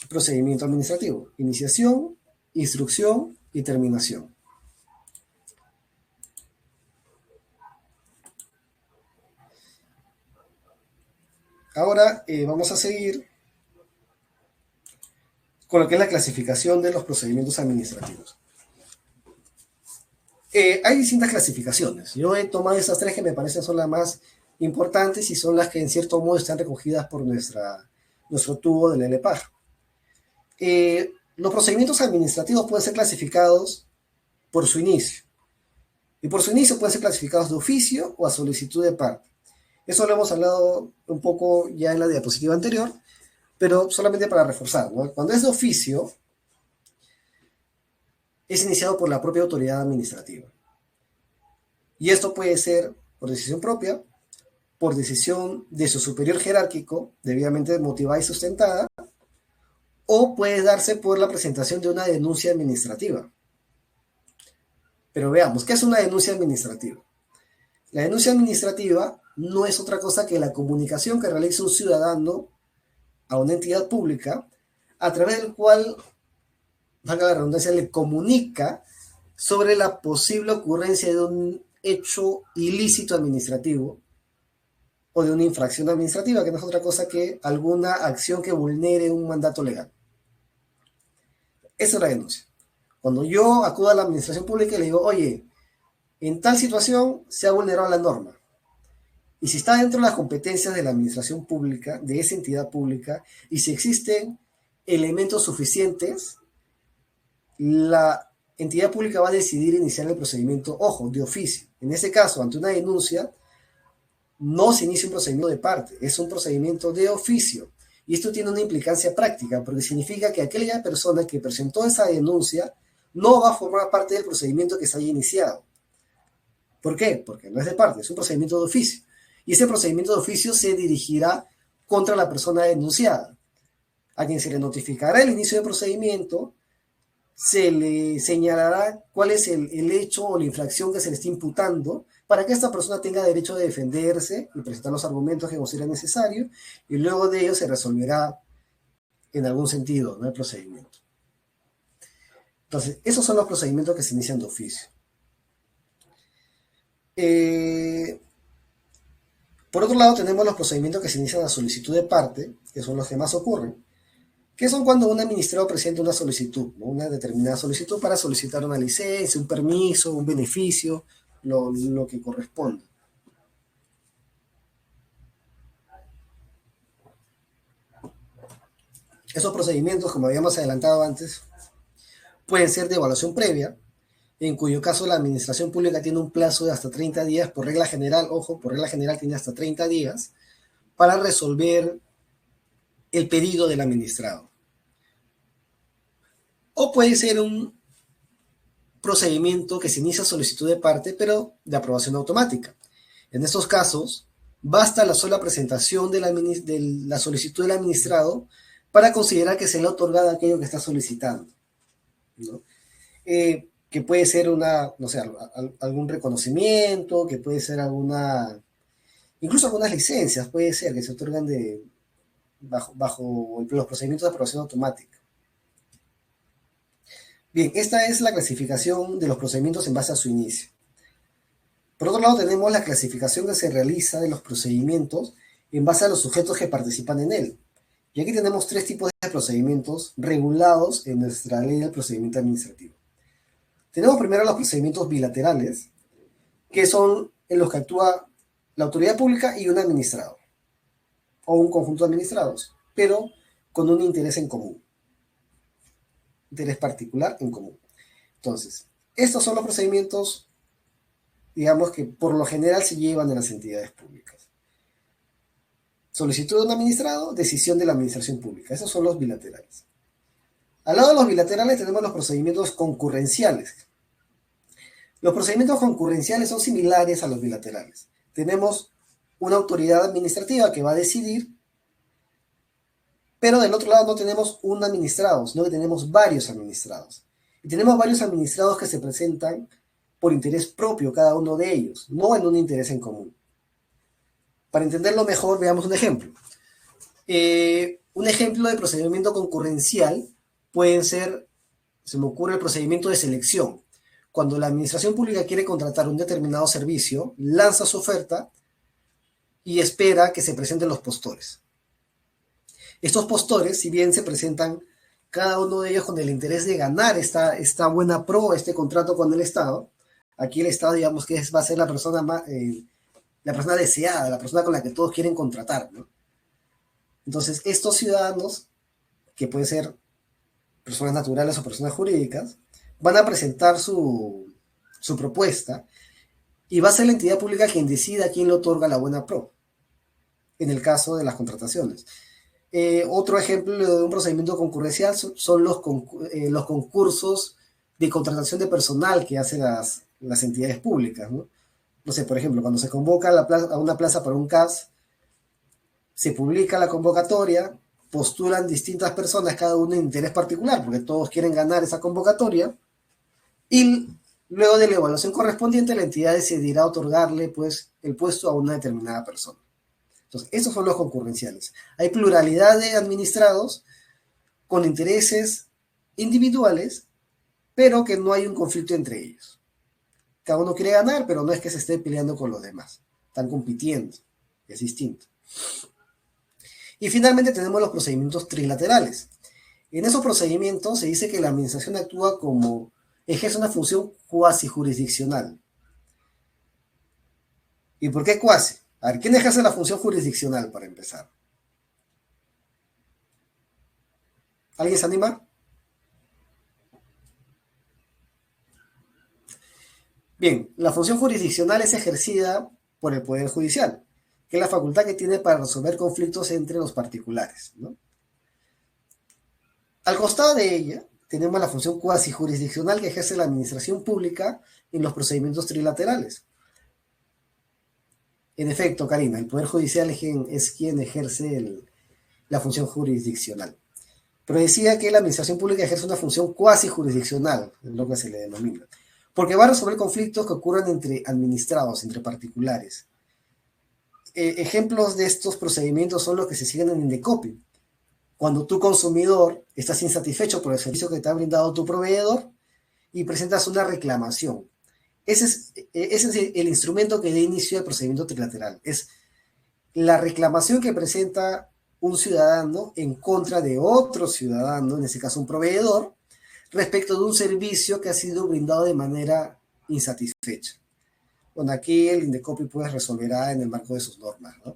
procedimiento administrativo: iniciación, instrucción y terminación. Ahora vamos a seguir con lo que es la clasificación de los procedimientos administrativos. Hay distintas clasificaciones. Yo he tomado esas 3 que me parecen son las más importantes y son las que en cierto modo están recogidas por nuestro tubo del LPAR. Los procedimientos administrativos pueden ser clasificados por su inicio. Y por su inicio pueden ser clasificados de oficio o a solicitud de parte. Eso lo hemos hablado un poco ya en la diapositiva anterior, pero solamente para reforzar, ¿no? Cuando es de oficio, es iniciado por la propia autoridad administrativa. Y esto puede ser por decisión propia, por decisión de su superior jerárquico, debidamente motivada y sustentada, o puede darse por la presentación de una denuncia administrativa. Pero veamos, ¿qué es una denuncia administrativa? La denuncia administrativa no es otra cosa que la comunicación que realiza un ciudadano a una entidad pública, a través del cual, valga la redundancia, le comunica sobre la posible ocurrencia de un hecho ilícito administrativo o de una infracción administrativa, que no es otra cosa que alguna acción que vulnere un mandato legal. Esa es la denuncia. Cuando yo acudo a la administración pública y le digo, oye, en tal situación se ha vulnerado la norma, y si está dentro de las competencias de la administración pública, de esa entidad pública, y si existen elementos suficientes, la entidad pública va a decidir iniciar el procedimiento, ojo, de oficio. En ese caso, ante una denuncia, no se inicia un procedimiento de parte, es un procedimiento de oficio. Y esto tiene una implicancia práctica, porque significa que aquella persona que presentó esa denuncia no va a formar parte del procedimiento que se haya iniciado. ¿Por qué? Porque no es de parte, es un procedimiento de oficio. Y ese procedimiento de oficio se dirigirá contra la persona denunciada, a quien se le notificará el inicio del procedimiento, se le señalará cuál es el hecho o la infracción que se le está imputando, para que esta persona tenga derecho de defenderse y presentar los argumentos que considera necesario, y luego de ello se resolverá en algún sentido, ¿no?, el procedimiento. Entonces, esos son los procedimientos que se inician de oficio. Por otro lado, tenemos los procedimientos que se inician a solicitud de parte, que son los que más ocurren, que son cuando un administrado presenta una solicitud, ¿no?, una determinada solicitud para solicitar una licencia, un permiso, un beneficio, lo que corresponda. Esos procedimientos, como habíamos adelantado antes, pueden ser de evaluación previa, en cuyo caso la administración pública tiene un plazo de hasta 30 días, por regla general, ojo, por regla general tiene hasta 30 días, para resolver el pedido del administrado. O puede ser un procedimiento que se inicia a solicitud de parte, pero de aprobación automática. En estos casos, basta la sola presentación de la solicitud del administrado para considerar que se le ha otorgado aquello que está solicitando, ¿no? Que puede ser algún reconocimiento, que puede ser incluso algunas licencias, puede ser que se otorgan bajo los procedimientos de aprobación automática. Bien, esta es la clasificación de los procedimientos en base a su inicio. Por otro lado, tenemos la clasificación que se realiza de los procedimientos en base a los sujetos que participan en él. Y aquí tenemos 3 tipos de procedimientos regulados en nuestra ley del procedimiento administrativo. Tenemos primero los procedimientos bilaterales, que son en los que actúa la autoridad pública y un administrado, o un conjunto de administrados, pero con un interés en común. Interés particular en común. Entonces, estos son los procedimientos digamos que por lo general se llevan en las entidades públicas. Solicitud de un administrado, decisión de la administración pública. Esos son los bilaterales. Al lado de los bilaterales tenemos los procedimientos concurrenciales. Los procedimientos concurrenciales son similares a los bilaterales. Tenemos una autoridad administrativa que va a decidir, pero del otro lado no tenemos un administrado, sino que tenemos varios administrados. Y tenemos varios administrados que se presentan por interés propio, cada uno de ellos, no en un interés en común. Para entenderlo mejor, veamos un ejemplo. Un ejemplo de procedimiento concurrencial puede ser, se me ocurre el procedimiento de selección. Cuando la administración pública quiere contratar un determinado servicio, lanza su oferta y espera que se presenten los postores. Estos postores, si bien se presentan cada uno de ellos con el interés de ganar esta buena pro, este contrato con el Estado, aquí el Estado, digamos que va a ser la persona deseada, la persona con la que todos quieren contratar, ¿no? Entonces, estos ciudadanos, que pueden ser personas naturales o personas jurídicas, van a presentar su propuesta y va a ser la entidad pública quien decida a quién le otorga la buena pro, en el caso de las contrataciones. Otro ejemplo de un procedimiento concurrencial son los concursos de contratación de personal que hacen las entidades públicas, ¿no? No sé, por ejemplo, cuando se convoca a una plaza para un CAS, se publica la convocatoria, postulan distintas personas, cada uno en interés particular, porque todos quieren ganar esa convocatoria, y luego de la evaluación correspondiente, la entidad decidirá otorgarle, pues, el puesto a una determinada persona. Entonces, estos son los concurrenciales. Hay pluralidad de administrados con intereses individuales, pero que no hay un conflicto entre ellos. Cada uno quiere ganar, pero no es que se esté peleando con los demás. Están compitiendo. Es distinto. Y finalmente tenemos los procedimientos trilaterales. En esos procedimientos se dice que la administración actúa como, ejerce una función cuasi jurisdiccional. ¿Y por qué cuasi? A ver, ¿quién ejerce la función jurisdiccional para empezar? ¿Alguien se anima? Bien, la función jurisdiccional es ejercida por el Poder Judicial, que es la facultad que tiene para resolver conflictos entre los particulares, ¿no? Al costado de ella tenemos la función cuasi jurisdiccional que ejerce la administración pública en los procedimientos trilaterales. En efecto, Karina, el Poder Judicial es quien ejerce la función jurisdiccional. Pero decía que la administración pública ejerce una función cuasi jurisdiccional, es lo que se le denomina, porque va a resolver conflictos que ocurran entre administrados, entre particulares. Ejemplos de estos procedimientos son los que se siguen en Indecopi. Cuando tú, consumidor, estás insatisfecho por el servicio que te ha brindado tu proveedor y presentas una reclamación. Ese es el instrumento que da inicio al procedimiento trilateral. Es la reclamación que presenta un ciudadano en contra de otro ciudadano, en este caso un proveedor, respecto de un servicio que ha sido brindado de manera insatisfecha. Bueno, aquí el Indecopi pues resolverá en el marco de sus normas, ¿no?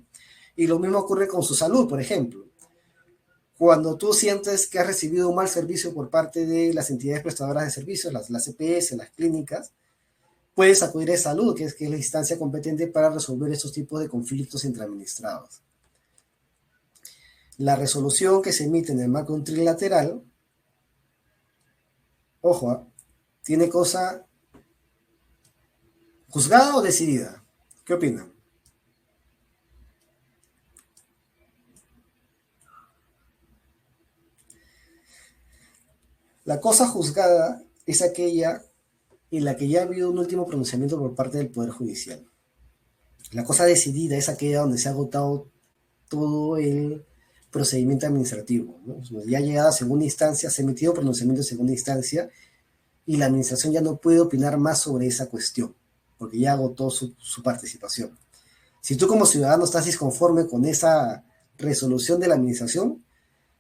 Y lo mismo ocurre con su salud, por ejemplo. Cuando tú sientes que has recibido un mal servicio por parte de las entidades prestadoras de servicios, las EPS, las clínicas, puedes acudir a salud, que es la instancia competente para resolver estos tipos de conflictos entre administrados. La resolución que se emite en el marco de un trilateral, ojo, tiene cosa juzgada o decidida. ¿Qué opinan? La cosa juzgada es aquella en la que ya ha habido un último pronunciamiento por parte del Poder Judicial. La cosa decidida es aquella donde se ha agotado todo el procedimiento administrativo, ¿no? Ya llegada a segunda instancia, se ha emitido pronunciamiento en segunda instancia y la administración ya no puede opinar más sobre esa cuestión, porque ya agotó su participación. Si tú como ciudadano estás disconforme con esa resolución de la administración,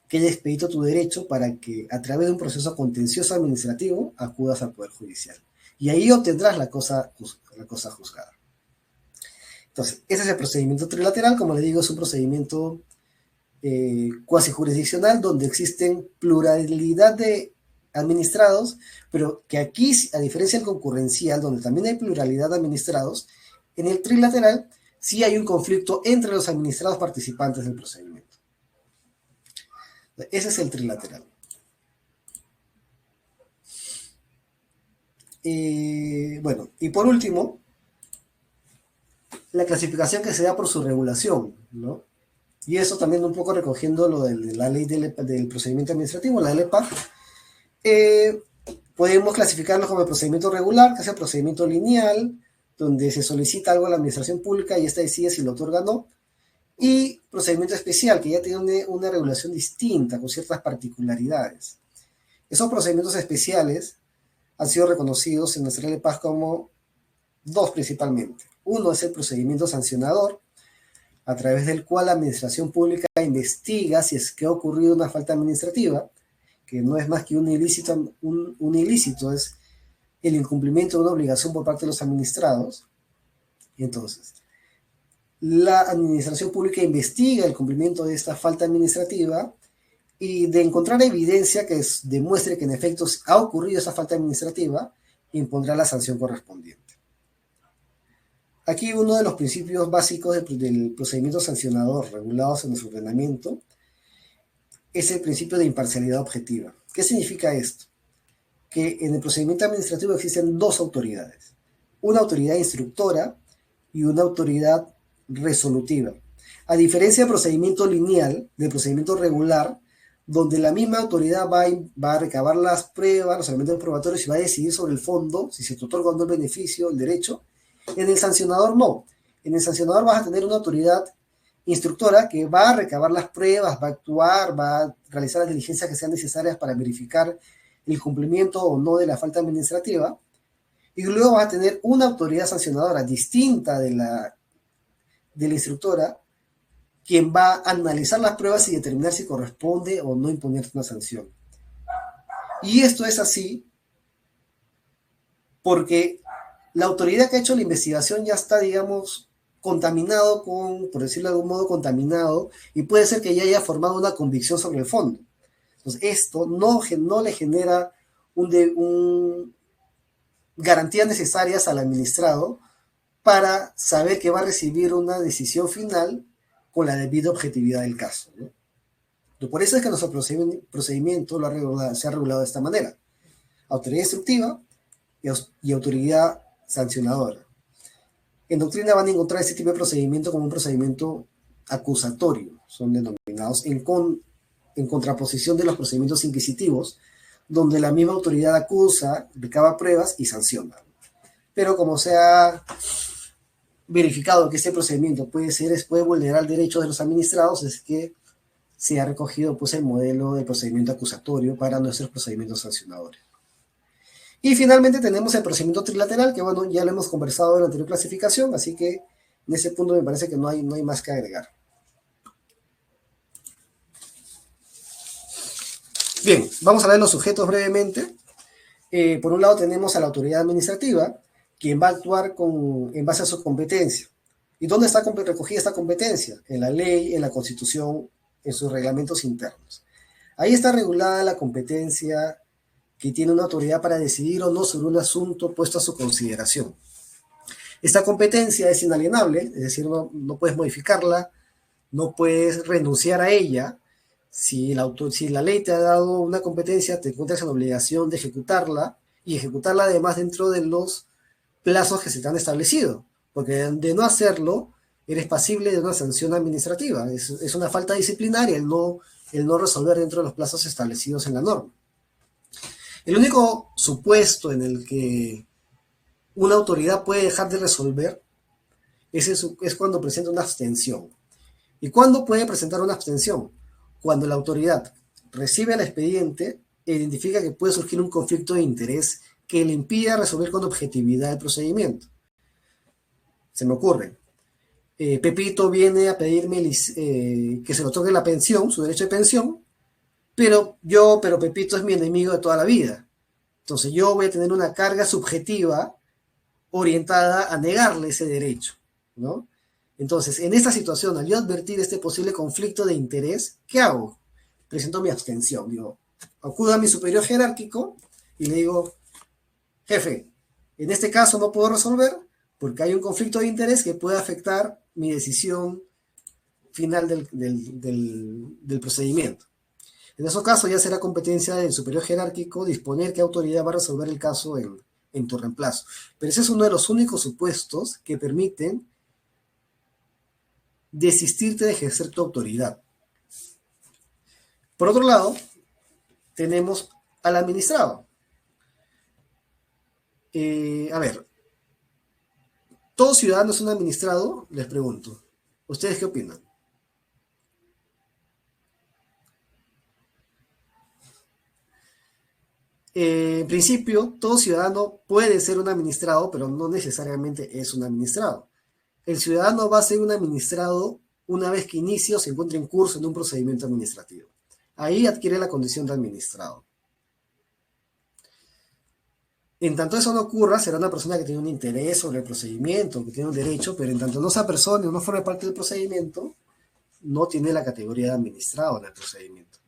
queda expedito tu derecho para que a través de un proceso contencioso administrativo acudas al Poder Judicial. Y ahí obtendrás la cosa juzgada. Entonces, ese es el procedimiento trilateral. Como les digo, es un procedimiento cuasi jurisdiccional donde existen pluralidad de administrados, pero que aquí, a diferencia del concurrencial, donde también hay pluralidad de administrados, en el trilateral sí hay un conflicto entre los administrados participantes del procedimiento. Ese es el trilateral. Bueno, y por último, la clasificación que se da por su regulación, ¿no? Y eso también un poco recogiendo lo de la ley del procedimiento administrativo, la LEPA. Podemos clasificarlo como el procedimiento regular, que es el procedimiento lineal, donde se solicita algo a la administración pública y esta decide si lo otorga o no. Y procedimiento especial, que ya tiene una regulación distinta, con ciertas particularidades. Esos procedimientos especiales han sido reconocidos en nuestra LEPA como dos principalmente. Uno es el procedimiento sancionador, a través del cual la administración pública investiga si es que ha ocurrido una falta administrativa, que no es más que un ilícito es el incumplimiento de una obligación por parte de los administrados. Entonces, la administración pública investiga el cumplimiento de esta falta administrativa y de encontrar evidencia que demuestre que en efecto ha ocurrido esa falta administrativa, impondrá la sanción correspondiente. Aquí uno de los principios básicos del procedimiento sancionador regulados en nuestro ordenamiento es el principio de imparcialidad objetiva. ¿Qué significa esto? Que en el procedimiento administrativo existen dos autoridades, una autoridad instructora y una autoridad resolutiva. A diferencia del procedimiento lineal, del procedimiento regular, donde la misma autoridad va a recabar las pruebas, los elementos probatorios y va a decidir sobre el fondo, si se te otorga o no el beneficio, el derecho. En el sancionador no. En el sancionador vas a tener una autoridad instructora que va a recabar las pruebas, va a actuar, va a realizar las diligencias que sean necesarias para verificar el cumplimiento o no de la falta administrativa. Y luego vas a tener una autoridad sancionadora distinta de la instructora, quien va a analizar las pruebas y determinar si corresponde o no imponerte una sanción. Y esto es así porque la autoridad que ha hecho la investigación ya está, digamos, contaminado por decirlo de algún modo, contaminado, y puede ser que ya haya formado una convicción sobre el fondo. Entonces, esto no le genera garantías necesarias al administrado para saber que va a recibir una decisión final con la debida objetividad del caso, ¿no? Por eso es que nuestro procedimiento se ha regulado de esta manera. Autoridad instructiva y autoridad sancionadora. En doctrina van a encontrar este tipo de procedimiento como un procedimiento acusatorio, son denominados en contraposición de los procedimientos inquisitivos, donde la misma autoridad acusa, recaba pruebas y sanciona. Pero como se ha verificado que este procedimiento puede vulnerar el derecho de los administrados, es que se ha recogido pues el modelo de procedimiento acusatorio para nuestros procedimientos sancionadores. Y finalmente tenemos el procedimiento trilateral, que bueno, ya lo hemos conversado en la anterior clasificación, así que en ese punto me parece que no hay más que agregar. Bien, vamos a ver los sujetos brevemente. Por un lado tenemos a la autoridad administrativa, quien va a actuar en base a su competencia. ¿Y dónde está recogida esta competencia? En la ley, en la Constitución, en sus reglamentos internos. Ahí está regulada la competencia que tiene una autoridad para decidir o no sobre un asunto puesto a su consideración. Esta competencia es inalienable, es decir, no puedes modificarla, no puedes renunciar a ella. Si la ley te ha dado una competencia, te encuentras en obligación de ejecutarla, y ejecutarla además dentro de los plazos que se te han establecido, porque de no hacerlo, eres pasible de una sanción administrativa. Es una falta disciplinaria el no resolver dentro de los plazos establecidos en la norma. El único supuesto en el que una autoridad puede dejar de resolver es cuando presenta una abstención. ¿Y cuándo puede presentar una abstención? Cuando la autoridad recibe el expediente e identifica que puede surgir un conflicto de interés que le impida resolver con objetividad el procedimiento. Se me ocurre. Pepito viene a pedirme que se le otorgue la pensión, su derecho de pensión, pero Pepito es mi enemigo de toda la vida. Entonces yo voy a tener una carga subjetiva orientada a negarle ese derecho, ¿no? Entonces, en esta situación, al yo advertir este posible conflicto de interés, ¿qué hago? Presento mi abstención. Digo, acudo a mi superior jerárquico y le digo, jefe, en este caso no puedo resolver porque hay un conflicto de interés que puede afectar mi decisión final del procedimiento. En esos casos ya será competencia del superior jerárquico disponer qué autoridad va a resolver el caso en tu reemplazo. Pero ese es uno de los únicos supuestos que permiten desistirte de ejercer tu autoridad. Por otro lado, tenemos al administrado. A ver, ¿todo ciudadano es un administrado? Les pregunto. ¿Ustedes qué opinan? En principio, todo ciudadano puede ser un administrado, pero no necesariamente es un administrado. El ciudadano va a ser un administrado una vez que inicie o se encuentre en curso en un procedimiento administrativo. Ahí adquiere la condición de administrado. En tanto eso no ocurra, será una persona que tiene un interés sobre el procedimiento, que tiene un derecho, pero en tanto no sea persona y no forme parte del procedimiento, no tiene la categoría de administrado en el procedimiento.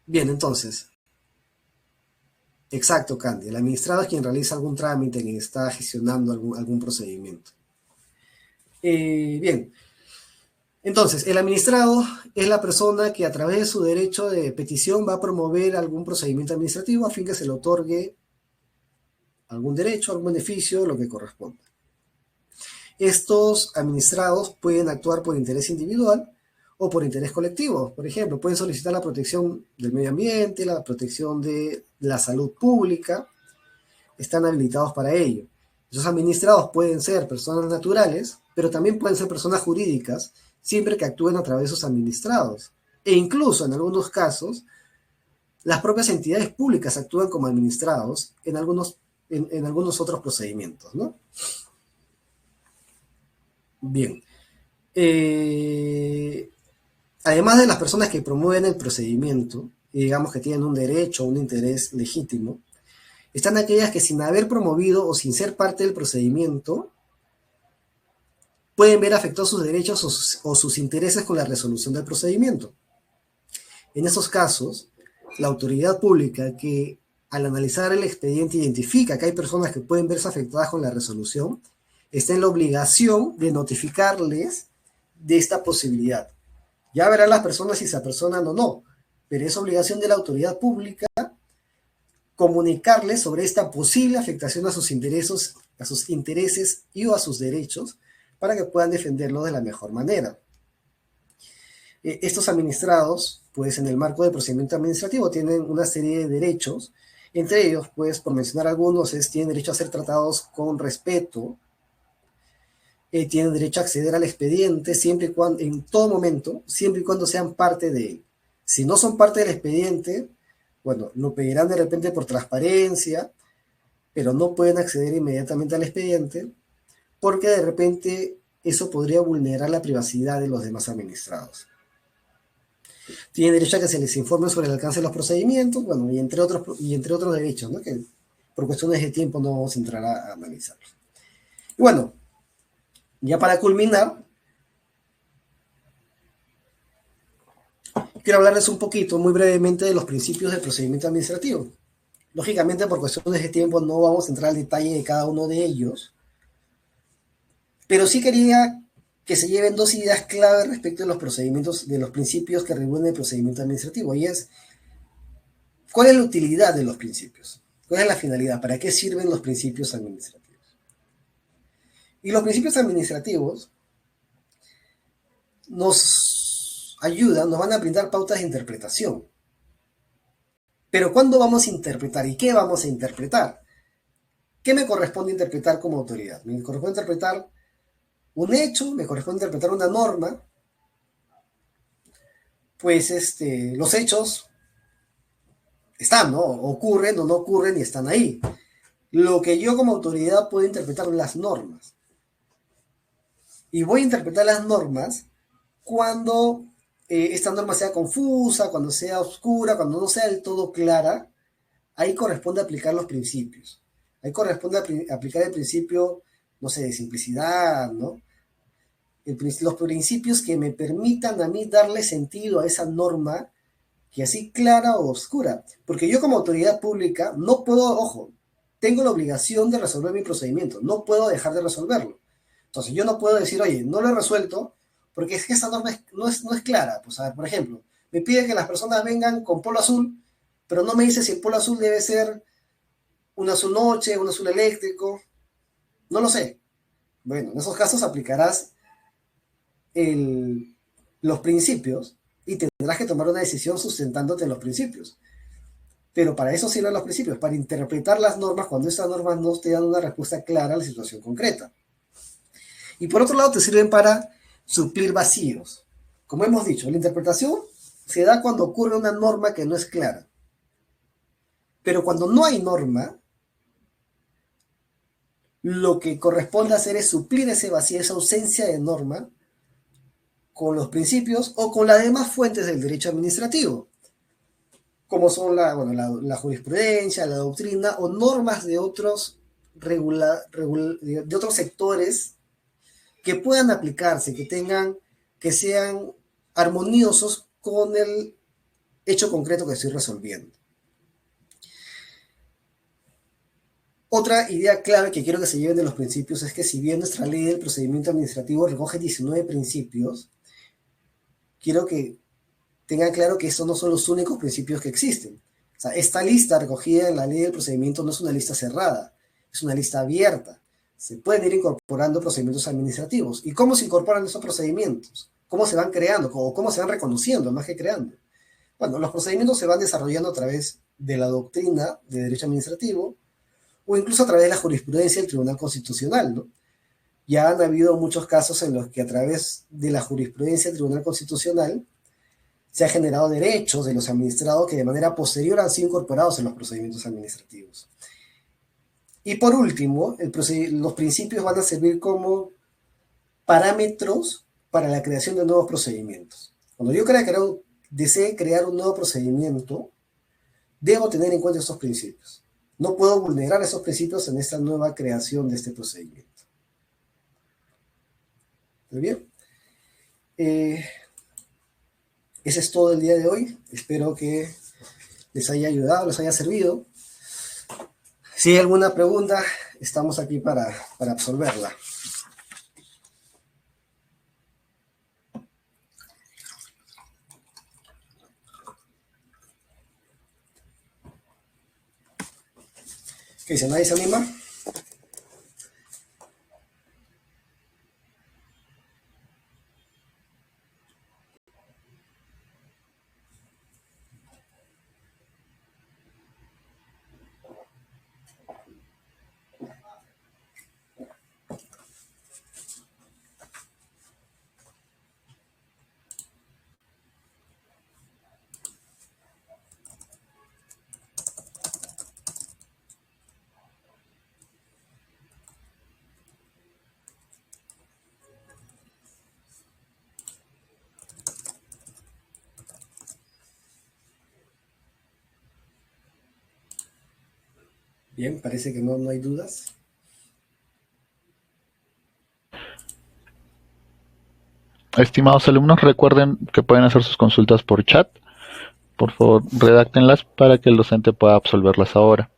Bien, entonces, exacto, Candy, el administrado es quien realiza algún trámite, quien está gestionando algún procedimiento. Bien, entonces, el administrado es la persona que a través de su derecho de petición va a promover algún procedimiento administrativo a fin que se le otorgue algún derecho, algún beneficio, lo que corresponda. Estos administrados pueden actuar por interés individual o por interés colectivo. Por ejemplo, pueden solicitar la protección del medio ambiente, la protección de la salud pública. Están habilitados para ello. Esos administrados pueden ser personas naturales, pero también pueden ser personas jurídicas, siempre que actúen a través de sus administrados. E incluso, en algunos casos, las propias entidades públicas actúan como administrados en algunos otros procedimientos, ¿no? Bien. Además de las personas que promueven el procedimiento, y digamos que tienen un derecho o un interés legítimo, están aquellas que sin haber promovido o sin ser parte del procedimiento, pueden ver afectados sus derechos o sus intereses con la resolución del procedimiento. En esos casos, la autoridad pública que al analizar el expediente identifica que hay personas que pueden verse afectadas con la resolución, está en la obligación de notificarles de esta posibilidad. Ya verán las personas si se apersonan o no, pero es obligación de la autoridad pública comunicarles sobre esta posible afectación a sus intereses y o a sus derechos para que puedan defenderlo de la mejor manera. Estos administrados, pues en el marco del procedimiento administrativo, tienen una serie de derechos. Entre ellos, pues por mencionar algunos, tienen derecho a ser tratados con respeto, tienen derecho a acceder al expediente siempre y cuando, en todo momento, siempre y cuando sean parte de él. Si no son parte del expediente, bueno, lo pedirán de repente por transparencia, pero no pueden acceder inmediatamente al expediente porque de repente eso podría vulnerar la privacidad de los demás administrados. Tienen derecho a que se les informe sobre el alcance de los procedimientos, bueno, y entre otros derechos, ¿no? Que por cuestiones de tiempo no vamos a entrar a analizarlos. Y bueno, ya para culminar, quiero hablarles un poquito, muy brevemente, de los principios del procedimiento administrativo. Lógicamente, por cuestiones de tiempo, no vamos a entrar al detalle de cada uno de ellos, pero sí quería que se lleven dos ideas clave respecto de los procedimientos, de los principios que regulan el procedimiento administrativo, y es, ¿cuál es la utilidad de los principios? ¿Cuál es la finalidad? ¿Para qué sirven los principios administrativos? Y los principios administrativos nos ayudan, nos van a brindar pautas de interpretación. Pero ¿cuándo vamos a interpretar? ¿Y qué vamos a interpretar? ¿Qué me corresponde interpretar como autoridad? Me corresponde interpretar un hecho, me corresponde interpretar una norma. Pues los hechos están, ¿no? Ocurren o no ocurren y están ahí. Lo que yo como autoridad puedo interpretar las normas. Y voy a interpretar las normas cuando esta norma sea confusa, cuando sea oscura, cuando no sea del todo clara. Ahí corresponde aplicar los principios. Ahí corresponde aplicar el principio, no sé, de simplicidad, ¿no? Los principios que me permitan a mí darle sentido a esa norma que así clara o oscura, porque yo como autoridad pública no puedo, ojo, tengo la obligación de resolver mi procedimiento, no puedo dejar de resolverlo. Entonces yo no puedo decir, oye, no lo he resuelto, porque es que esta norma no es clara. Pues a ver, por ejemplo, me pide que las personas vengan con polo azul, pero no me dice si el polo azul debe ser un azul noche, un azul eléctrico, no lo sé. Bueno, en esos casos aplicarás los principios y tendrás que tomar una decisión sustentándote en los principios. Pero para eso sirven los principios, para interpretar las normas cuando estas normas no te dan una respuesta clara a la situación concreta. Y por otro lado te sirven para suplir vacíos. Como hemos dicho, la interpretación se da cuando ocurre una norma que no es clara. Pero cuando no hay norma, lo que corresponde hacer es suplir ese vacío, esa ausencia de norma, con los principios o con las demás fuentes del derecho administrativo, como son la jurisprudencia, la doctrina o normas de otros sectores que puedan aplicarse, que sean armoniosos con el hecho concreto que estoy resolviendo. Otra idea clave que quiero que se lleven de los principios es que si bien nuestra ley del procedimiento administrativo recoge 19 principios, quiero que tengan claro que estos no son los únicos principios que existen. O sea, esta lista recogida en la ley del procedimiento no es una lista cerrada, es una lista abierta. Se pueden ir incorporando procedimientos administrativos. ¿Y cómo se incorporan esos procedimientos? ¿Cómo se van creando? ¿O cómo se van reconociendo, más que creando? Bueno, los procedimientos se van desarrollando a través de la doctrina de derecho administrativo o incluso a través de la jurisprudencia del Tribunal Constitucional, ¿no? Ya han habido muchos casos en los que a través de la jurisprudencia del Tribunal Constitucional se han generado derechos de los administrados que de manera posterior han sido incorporados en los procedimientos administrativos. Y por último, los principios van a servir como parámetros para la creación de nuevos procedimientos. Cuando yo desee crear un nuevo procedimiento, debo tener en cuenta estos principios. No puedo vulnerar esos principios en esta nueva creación de este procedimiento. ¿Muy bien? Ese es todo el día de hoy. Espero que les haya ayudado, les haya servido. Si hay alguna pregunta, estamos aquí para absolverla. ¿Qué dice? ¿Nadie se anima? Bien, parece que no hay dudas. Estimados alumnos, recuerden que pueden hacer sus consultas por chat. Por favor, redáctenlas para que el docente pueda absolverlas ahora.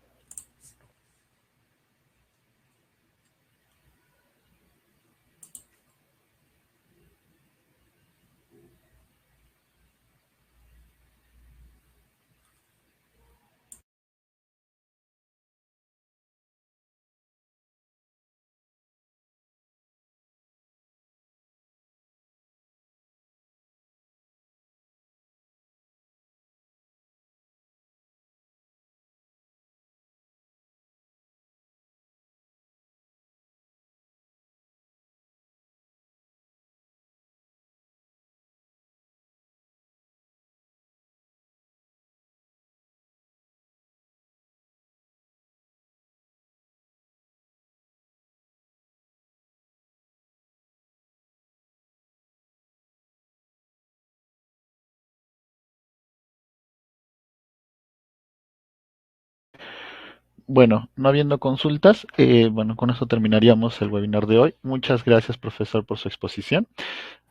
Bueno, no habiendo consultas, con eso terminaríamos el webinar de hoy. Muchas gracias, profesor, por su exposición.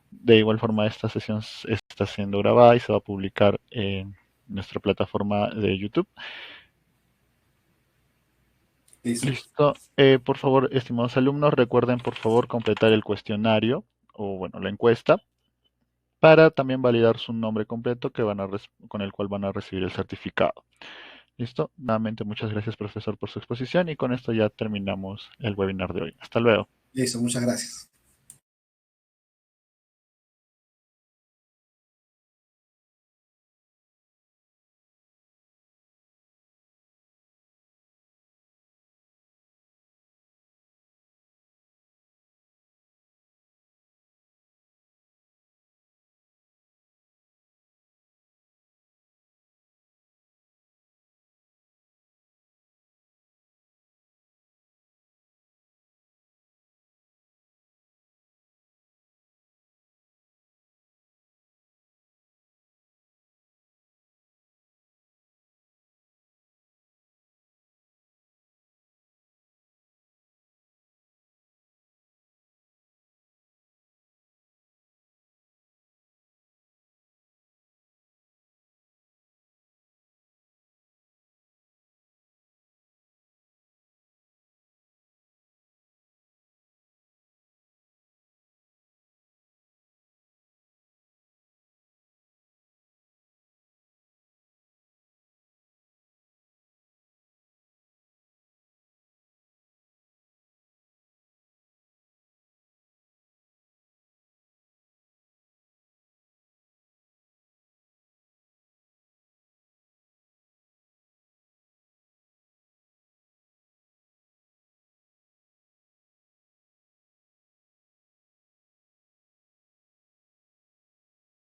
De igual forma, esta sesión está siendo grabada y se va a publicar nuestra plataforma de YouTube. Listo. Listo. Por favor, estimados alumnos, recuerden por favor completar el cuestionario o bueno, la encuesta para también validar su nombre completo con el cual van a recibir el certificado. Listo. Nuevamente muchas gracias profesor por su exposición y con esto ya terminamos el webinar de hoy. Hasta luego. Listo, muchas gracias.